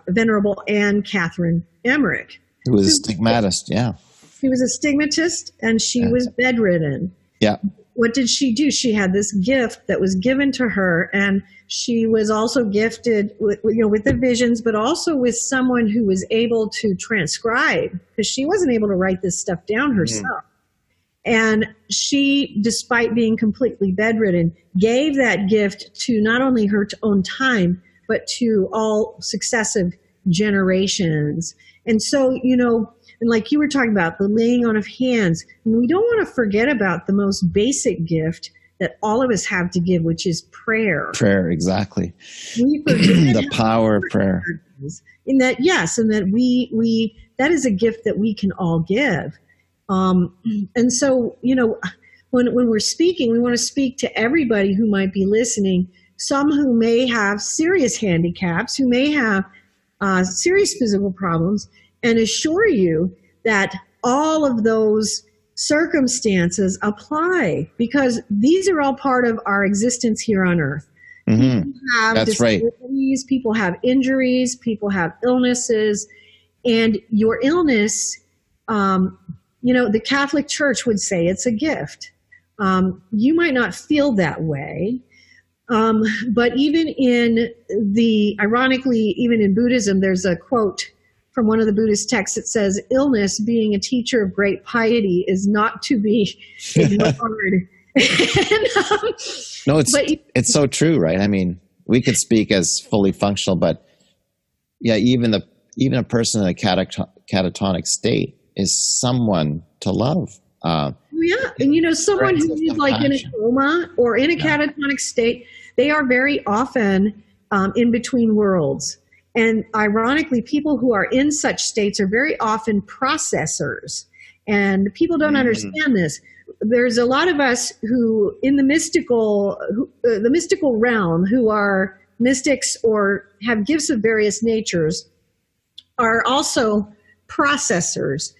Venerable Anne Catherine Emmerich. Who was a stigmatist, yeah. She was a stigmatist, and she was bedridden. Yeah. What did she do? She had this gift that was given to her, and she was also gifted with the visions, but also with someone who was able to transcribe, because she wasn't able to write this stuff down herself. And she, despite being completely bedridden, gave that gift to not only her own time, but to all successive generations. And so, and like you were talking about, the laying on of hands, we don't want to forget about the most basic gift that all of us have to give, which is prayer. Prayer, exactly. We forget the power of prayer. In that, yes, and that we that is a gift that we can all give. And so, when we're speaking, we want to speak to everybody who might be listening, some who may have serious handicaps, who may have serious physical problems, and assure you that all of those circumstances apply, because these are all part of our existence here on earth. People have disabilities, people have injuries, people have illnesses, and your illness, the Catholic Church would say it's a gift. You might not feel that way, but even ironically, even in Buddhism, there's a quote from one of the Buddhist texts that says, illness, being a teacher of great piety, is not to be ignored. No, it's so true, right? I mean, we could speak as fully functional, but yeah, even a person in a catatonic state is someone to love. Yeah, and someone who is like in a coma or in a catatonic state, they are very often in between worlds. And ironically, people who are in such states are very often processors. And people don't understand this. There's a lot of us who, in the mystical realm, who are mystics or have gifts of various natures, are also processors.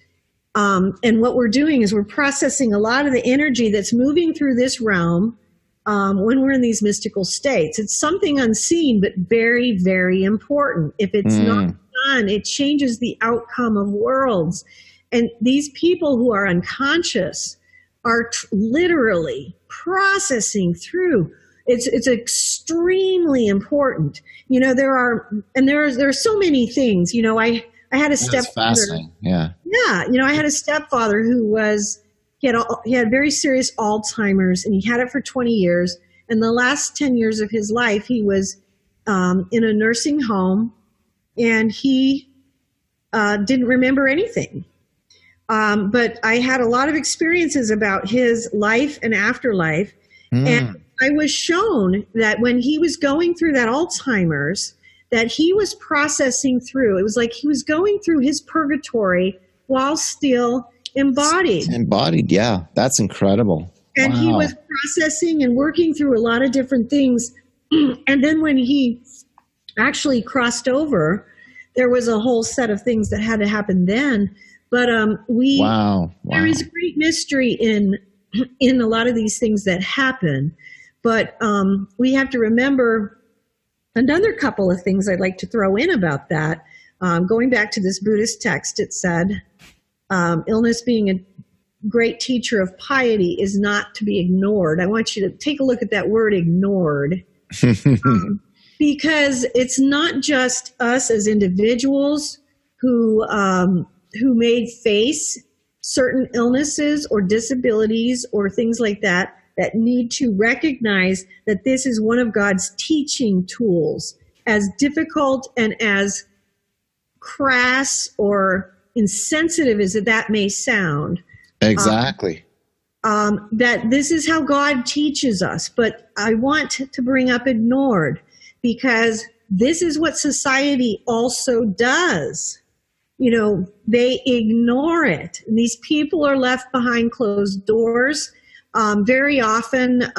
And what we're doing is we're processing a lot of the energy that's moving through this realm when we're in these mystical states. It's something unseen, but very, very important. If it's not done, it changes the outcome of worlds. And these people who are unconscious are literally processing through. It's extremely important. There are so many things. I had a stepfather. That's fascinating. Yeah. Yeah. I had a stepfather who he had very serious Alzheimer's, and he had it for 20 years. And the last 10 years of his life, he was in a nursing home, and he didn't remember anything. But I had a lot of experiences about his life and afterlife. And I was shown that when he was going through that Alzheimer's, that he was processing through. It was like he was going through his purgatory while still embodied. Embodied, yeah. That's incredible. And he was processing and working through a lot of different things. And then when he actually crossed over, there was a whole set of things that had to happen then. But there is great mystery in a lot of these things that happen. But we have to remember another couple of things I'd like to throw in about that. Going back to this Buddhist text, it said, illness being great teacher of piety is not to be ignored. I want you to take a look at that word ignored. Because it's not just us as individuals who may face certain illnesses or disabilities or things like that need to recognize that this is one of God's teaching tools, as difficult and as crass or insensitive as that may sound. Exactly. That this is how God teaches us. But I want to bring up ignored, because this is what society also does. You know, they ignore it. And these people are left behind closed doors. Very often,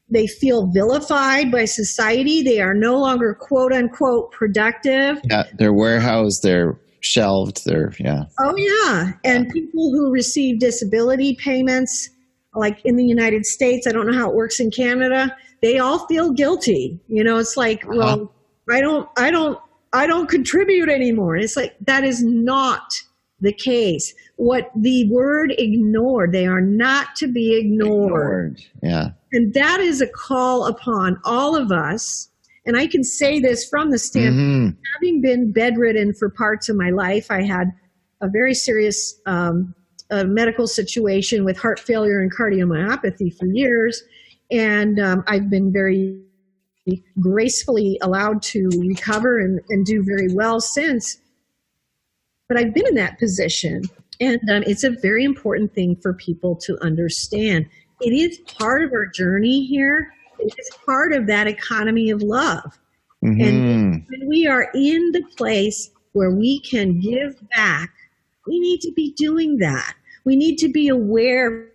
they feel vilified by society. They are no longer, quote unquote, productive. Yeah, they're warehoused, they're shelved, Oh, yeah. And people who receive disability payments, like in the United States, I don't know how it works in Canada, they all feel guilty. You know, it's like, well, I don't contribute anymore. And it's like, that is not the case. What the word ignored, they are not to be ignored. Yeah. And that is a call upon all of us. And I can say this from the standpoint, having been bedridden for parts of my life, I had a very serious medical situation with heart failure and cardiomyopathy for years. And I've been very gracefully allowed to recover and do very well since. But I've been in that position. And it's a very important thing for people to understand. It is part of our journey here. It is part of that economy of love. And when we are in the place where we can give back, we need to be doing that. We need to be aware,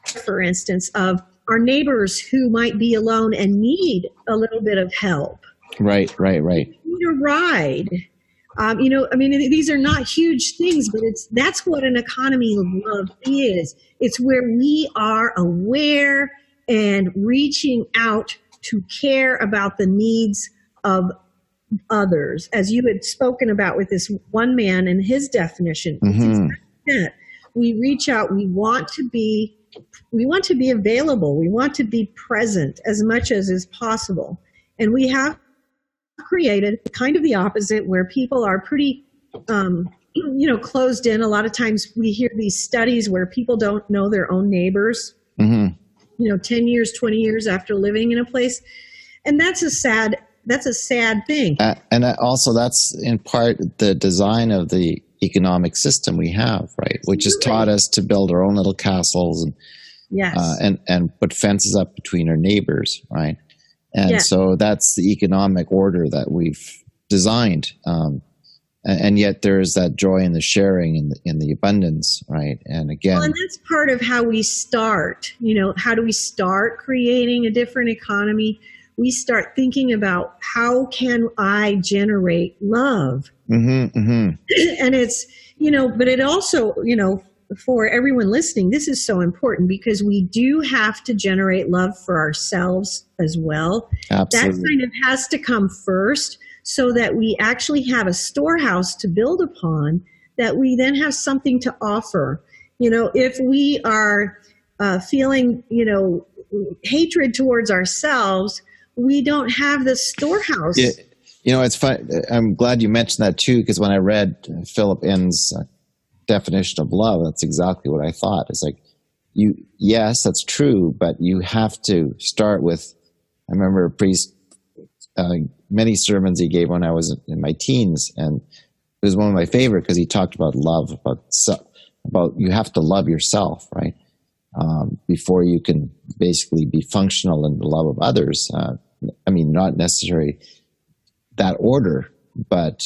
for instance, of our neighbors who might be alone and need a little bit of help. Right. Need a ride. You know, I mean, these are not huge things, but that's what an economy of love is. It's where we are aware and reaching out to care about the needs of others, as you had spoken about with this one man and his definition. It's exactly that. We reach out. We want to be available. We want to be present as much as is possible. And we have created kind of the opposite, where people are pretty, closed in. A lot of times we hear these studies where people don't know their own neighbors, 10 years, 20 years after living in a place. And that's a sad thing. And also that's in part the design of the economic system we have, right? Which has taught us to build our own little castles and put fences up between our neighbors, right? And so that's the economic order that we've designed. And yet there is that joy in the sharing, in the abundance, right? And again, well, and that's part of how we start. You know, how do we start creating a different economy? We start thinking about, how can I generate love? And it's, but it also, for everyone listening, this is so important, because we do have to generate love for ourselves as well. Absolutely. That kind of has to come first, so that we actually have a storehouse to build upon, that we then have something to offer. If we are feeling, hatred towards ourselves, we don't have the storehouse. It's fun. I'm glad you mentioned that too, because when I read Philip N's definition of love, that's exactly what I thought. It's like, yes, that's true, but you have to start with, I remember a priest, many sermons he gave when I was in my teens, and it was one of my favorite, because he talked about love, about you have to love yourself, right? Before you can basically be functional in the love of others. Not necessarily that order, but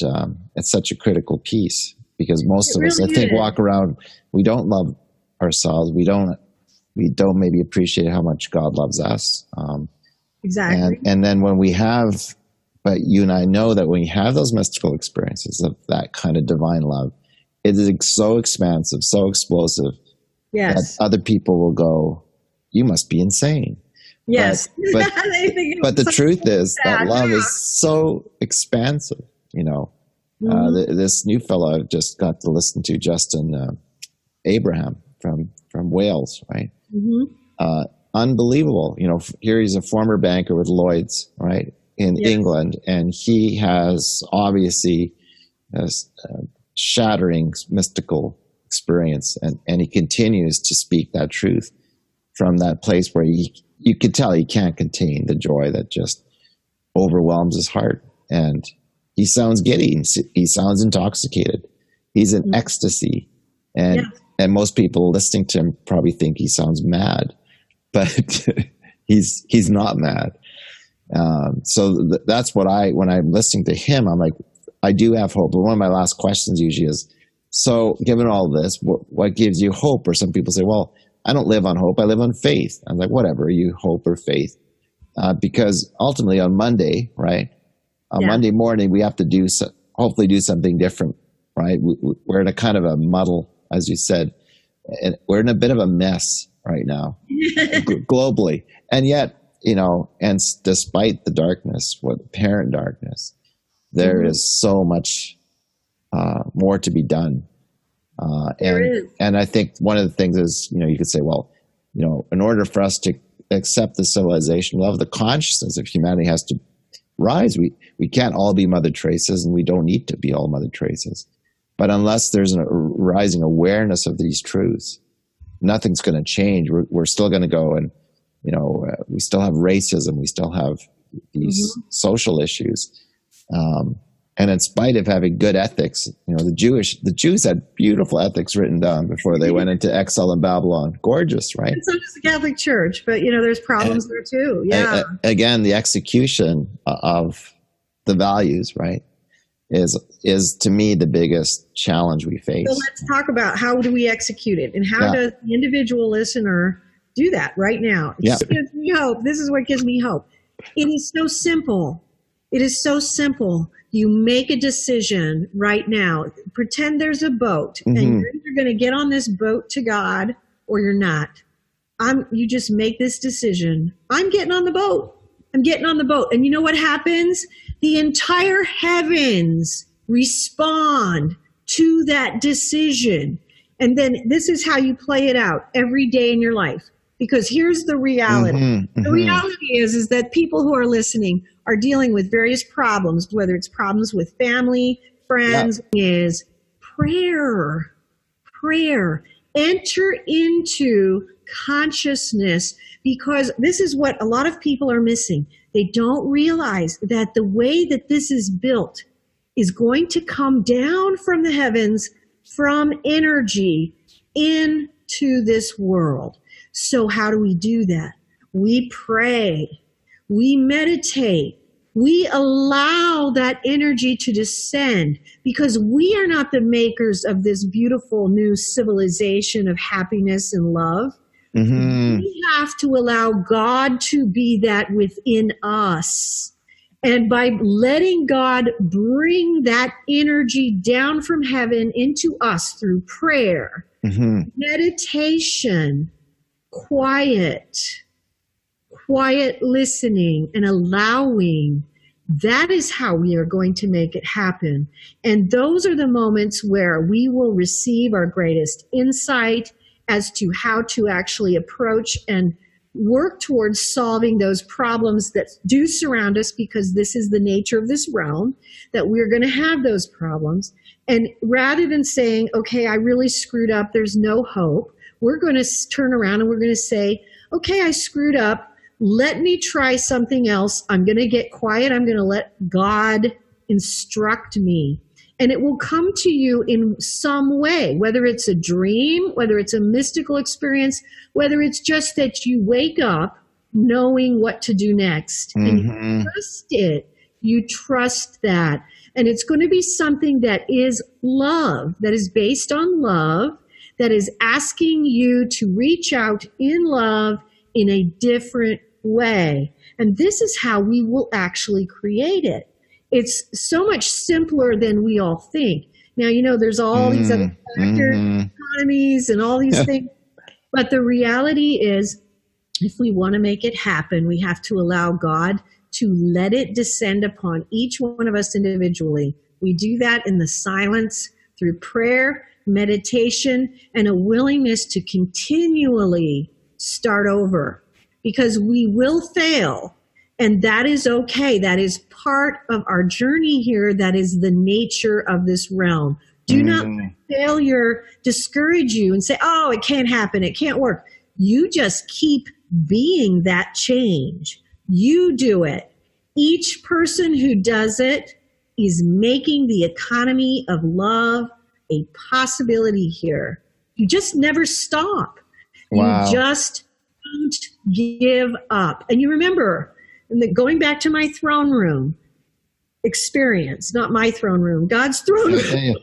it's such a critical piece, because most of us, I think, walk around, we don't love ourselves. We don't maybe appreciate how much God loves us. Exactly. And then when we have, but you and I know that when we have those mystical experiences of that kind of divine love, it is so expansive, so explosive, that other people will go, you must be insane. Yes. But the truth is that love is so expansive, This new fellow I've just got to listen to, Justin Abraham from Wales, right? Mm-hmm. Unbelievable. Here he's a former banker with Lloyd's, right, in England, and he has obviously a shattering mystical experience, and he continues to speak that truth from that place where you could tell he can't contain the joy that just overwhelms his heart. And he sounds giddy. He sounds intoxicated. He's in ecstasy. And most people listening to him probably think he sounds mad, but he's not mad. So that's what when I'm listening to him, I'm like, I do have hope. But one of my last questions usually is, so given all this, what gives you hope? Or some people say, well, I don't live on hope. I live on faith. I'm like, whatever, you hope or faith. Because ultimately on Monday, right? On Monday morning, we have to hopefully do something different, right? We're in a kind of a muddle, as you said. And we're in a bit of a mess right now, globally. And yet, and despite the darkness, apparent darkness, there is so much more to be done. And I think one of the things is, you could say, well, in order for us to accept the civilization of the consciousness of humanity has to rise. We can't all be Mother Teresa's, and we don't need to be all Mother Teresa's. But unless there's a rising awareness of these truths, nothing's going to change. We're still going to go and, we still have racism. We still have these social issues. And in spite of having good ethics, the Jews had beautiful ethics written down before they went into exile in Babylon. Gorgeous, right? And so does the Catholic Church, but there's problems there too. Yeah. Again, the execution of the values, right, is to me the biggest challenge we face. So let's talk about how do we execute it, and how does the individual listener do that right now? It gives me hope. This is what gives me hope. It is so simple. It is so simple. You make a decision right now. Pretend there's a boat, and you're either going to get on this boat to God or you're not. You just make this decision. I'm getting on the boat. I'm getting on the boat. And you know what happens? The entire heavens respond to that decision. And then this is how you play it out every day in your life. Because here's the reality. The reality is that people who are listening are dealing with various problems, whether it's problems with family, friends, is prayer. Prayer. Enter into consciousness, because this is what a lot of people are missing. They don't realize that the way that this is built is going to come down from the heavens, from energy into this world. So how do we do that? We pray. We meditate. We allow that energy to descend, because we are not the makers of this beautiful new civilization of happiness and love. We have to allow God to be that within us. And by letting God bring that energy down from heaven into us through prayer, meditation, quiet listening, and allowing, that is how we are going to make it happen. And those are the moments where we will receive our greatest insight as to how to actually approach and work towards solving those problems that do surround us, because this is the nature of this realm, that we're going to have those problems. And rather than saying, okay, I really screwed up, there's no hope, we're going to turn around and we're going to say, okay, I screwed up. Let me try something else. I'm going to get quiet. I'm going to let God instruct me. And it will come to you in some way, whether it's a dream, whether it's a mystical experience, whether it's just that you wake up knowing what to do next. And you trust it. You trust that. And it's going to be something that is love, that is based on love, that is asking you to reach out in love in a different way. And this is how we will actually create it. It's so much simpler than we all think. Now, there's all these other factor economies and all these things. But the reality is, if we want to make it happen, we have to allow God to let it descend upon each one of us individually. We do that in the silence. through prayer, meditation, and a willingness to continually start over, because we will fail. And that is okay. That is part of our journey here. That is the nature of this realm. Do not let failure discourage you and say, oh, it can't happen. It can't work. You just keep being that change. You do it. Each person who does it is making the economy of love a possibility here. You just never stop. Wow. You just don't give up. And you remember, going back to my throne room experience, not my throne room, God's throne room.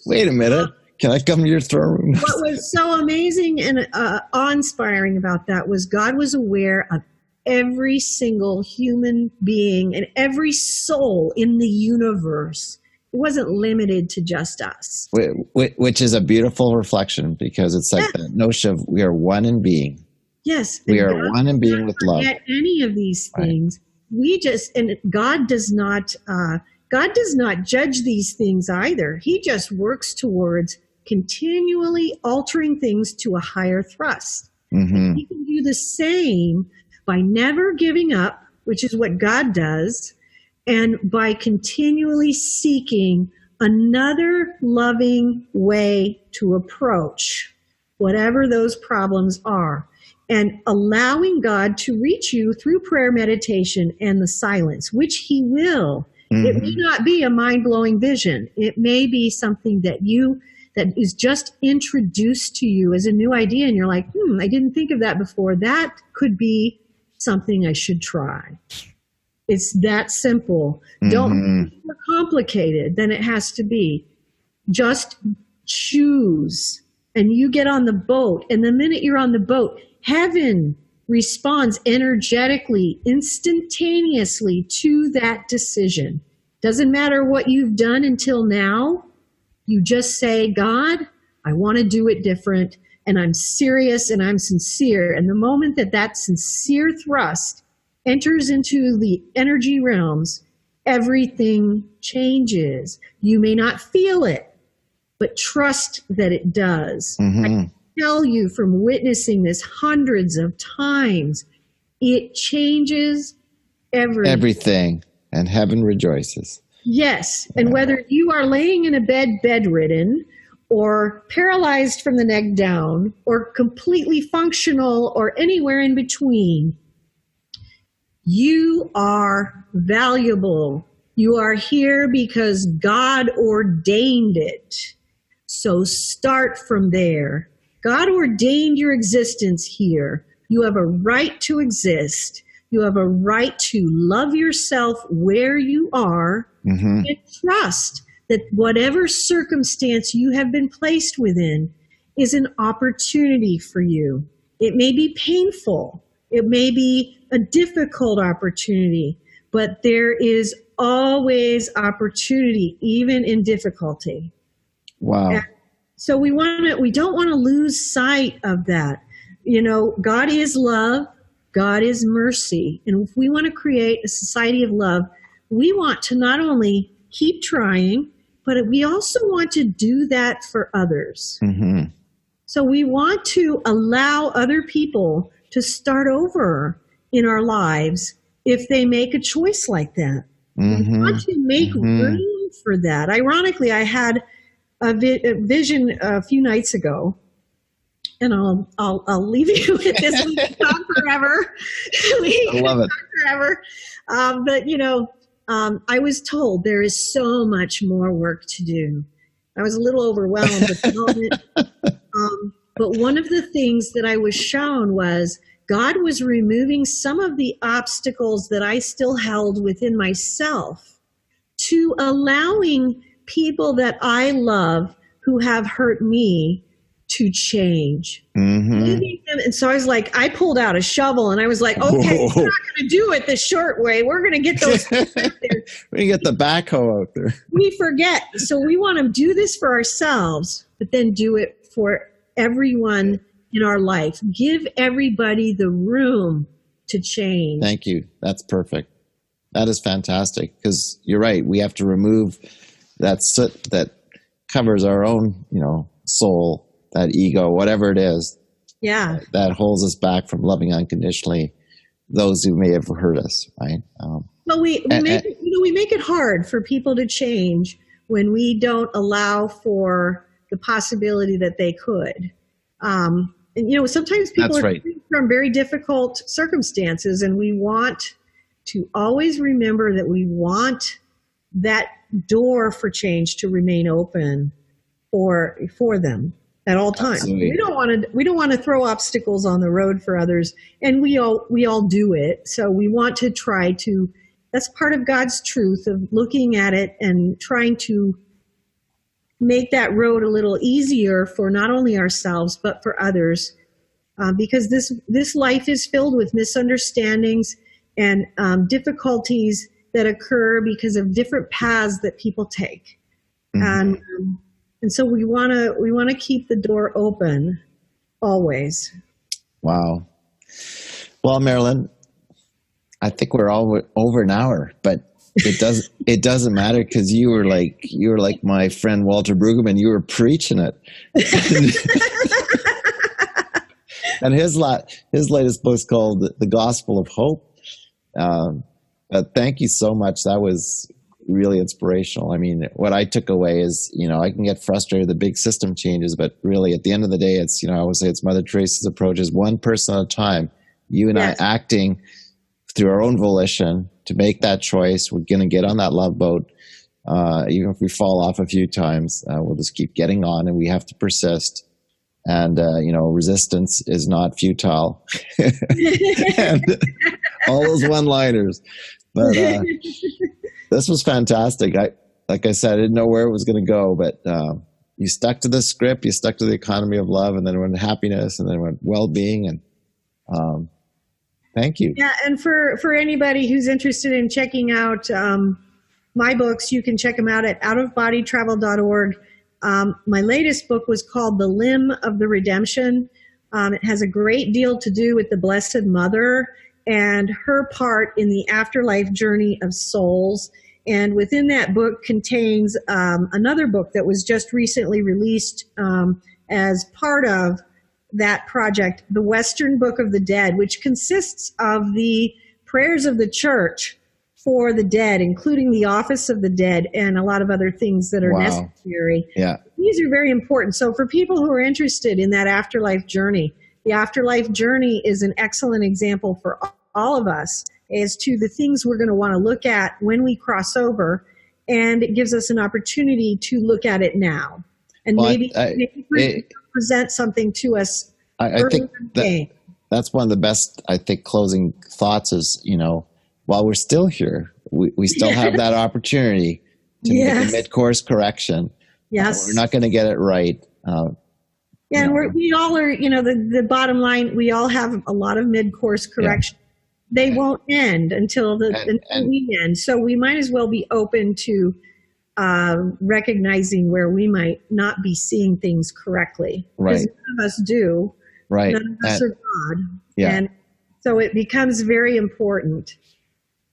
Wait a minute. Can I come to your throne room? What was so amazing and awe-inspiring about that was God was aware of every single human being and every soul in the universe. It wasn't limited to just us. Which is a beautiful reflection, because it's like the notion of we are one in being. Yes. We are one in being with love. Forget any of these things. Right. God does not judge these things either. He just works towards continually altering things to a higher thrust. Mm-hmm. He can do the same by never giving up, which is what God does, and by continually seeking another loving way to approach whatever those problems are, and allowing God to reach you through prayer, meditation, and the silence, which He will. Mm-hmm. It may not be a mind-blowing vision. It may be something that is just introduced to you as a new idea, and you're like, I didn't think of that before. That could be something I should try. It's that simple. Mm-hmm. Don't make it more complicated than it has to be. Just choose, and you get on the boat, and the minute you're on the boat, heaven responds energetically, instantaneously to that decision. Doesn't matter what you've done until now. You just say, God, I want to do it different, and I'm serious and I'm sincere. And the moment that sincere thrust enters into the energy realms, everything changes. You may not feel it, but trust that it does. Mm-hmm. I can tell you from witnessing this hundreds of times, it changes everything. And heaven rejoices. Yes. And whether you are laying in a bed bedridden, or paralyzed from the neck down, or completely functional, or anywhere in between, you are valuable. You are here because God ordained it. So start from there. God ordained your existence here. You have a right to exist. You have a right to love yourself where you are, mm-hmm. and trust that whatever circumstance you have been placed within is an opportunity for you. It may be painful. It may be a difficult opportunity, but there is always opportunity, even in difficulty. Wow. And so we don't want to lose sight of that. You know, God is love. God is mercy. And if we want to create a society of love, we want to not only keep trying, but we also want to do that for others. Mm-hmm. So we want to allow other people to start over in our lives if they make a choice like that. Mm-hmm. We want to make mm-hmm. room for that. Ironically, I had a vision a few nights ago, and I'll leave you with this. We can talk forever. I love it. Forever. But you know, I was told there is so much more work to do. I was a little overwhelmed at the moment. But one of the things that I was shown was God was removing some of the obstacles that I still held within myself to allowing people that I love who have hurt me to change. Mm-hmm. And so I was like, I pulled out a shovel and I was like, okay, we're not going to do it the short way. We're going to get those out there. We're going to get the backhoe out there. We forget. So we want to do this for ourselves, but then do it for everyone in our life. Give everybody the room to change. Thank you. That's perfect. That is fantastic, because you're right. We have to remove that soot that covers our own, soul, that ego, whatever it is, Yeah. that holds us back from loving unconditionally those who may have hurt us, right? Well, we make it hard for people to change when we don't allow for the possibility that they could. And sometimes people That's are right. from very difficult circumstances, and we want to always remember that we want that door for change to remain open for them at all times. Absolutely. We don't want to throw obstacles on the road for others, and we all do it. So we want to try to. That's part of God's truth of looking at it and trying to make that road a little easier for not only ourselves but for others, because this life is filled with misunderstandings and difficulties that occur because of different paths that people take. And so we want to keep the door open always. Wow. Well, Marilynn, I think we're all over an hour, but it doesn't matter because you were like my friend Walter Brueggemann. You were preaching it. And his latest book's called The Gospel of Hope. But thank you so much. That was really inspirational. I mean, what I took away is, I can get frustrated with the big system changes, but really at the end of the day, it's, I would say it's Mother Teresa's approach is one person at a time. You and Yes. I acting through our own volition to make that choice. We're going to get on that love boat. Even if we fall off a few times, we'll just keep getting on, and we have to persist. And, resistance is not futile. And all those one-liners. But this was fantastic. Like I said, I didn't know where it was going to go, but you stuck to the script, you stuck to the economy of love, and then went happiness, and then went well-being, and thank you. Yeah, and for anybody who's interested in checking out my books, you can check them out at outofbodytravel.org. My latest book was called The Limb of the Redemption. It has a great deal to do with the Blessed Mother and her part in the afterlife journey of souls. And within that book contains another book that was just recently released as part of that project, The Western Book of the Dead, which consists of the prayers of the church for the dead, including the office of the dead and a lot of other things that are necessary. Yeah. These are very important. So for people who are interested in that afterlife journey, the afterlife journey is an excellent example for all of us as to the things we're going to want to look at when we cross over, and it gives us an opportunity to look at it now. And maybe present something to us. I think that's one of the best, closing thoughts is, while we're still here, we still have that opportunity to make a mid-course correction. Yes. We're not going to get it right. And we all are, the bottom line, we all have a lot of mid-course correction. Yeah. They won't end until we end. So we might as well be open to recognizing where we might not be seeing things correctly. Right. Because none of us do. Right. None of us are God. Yeah. And so it becomes very important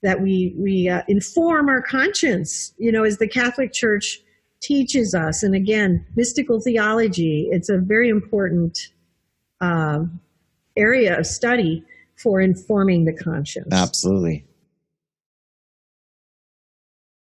that we inform our conscience, as the Catholic Church teaches us. And again, mystical theology, it's a very important area of study for informing the conscience. Absolutely.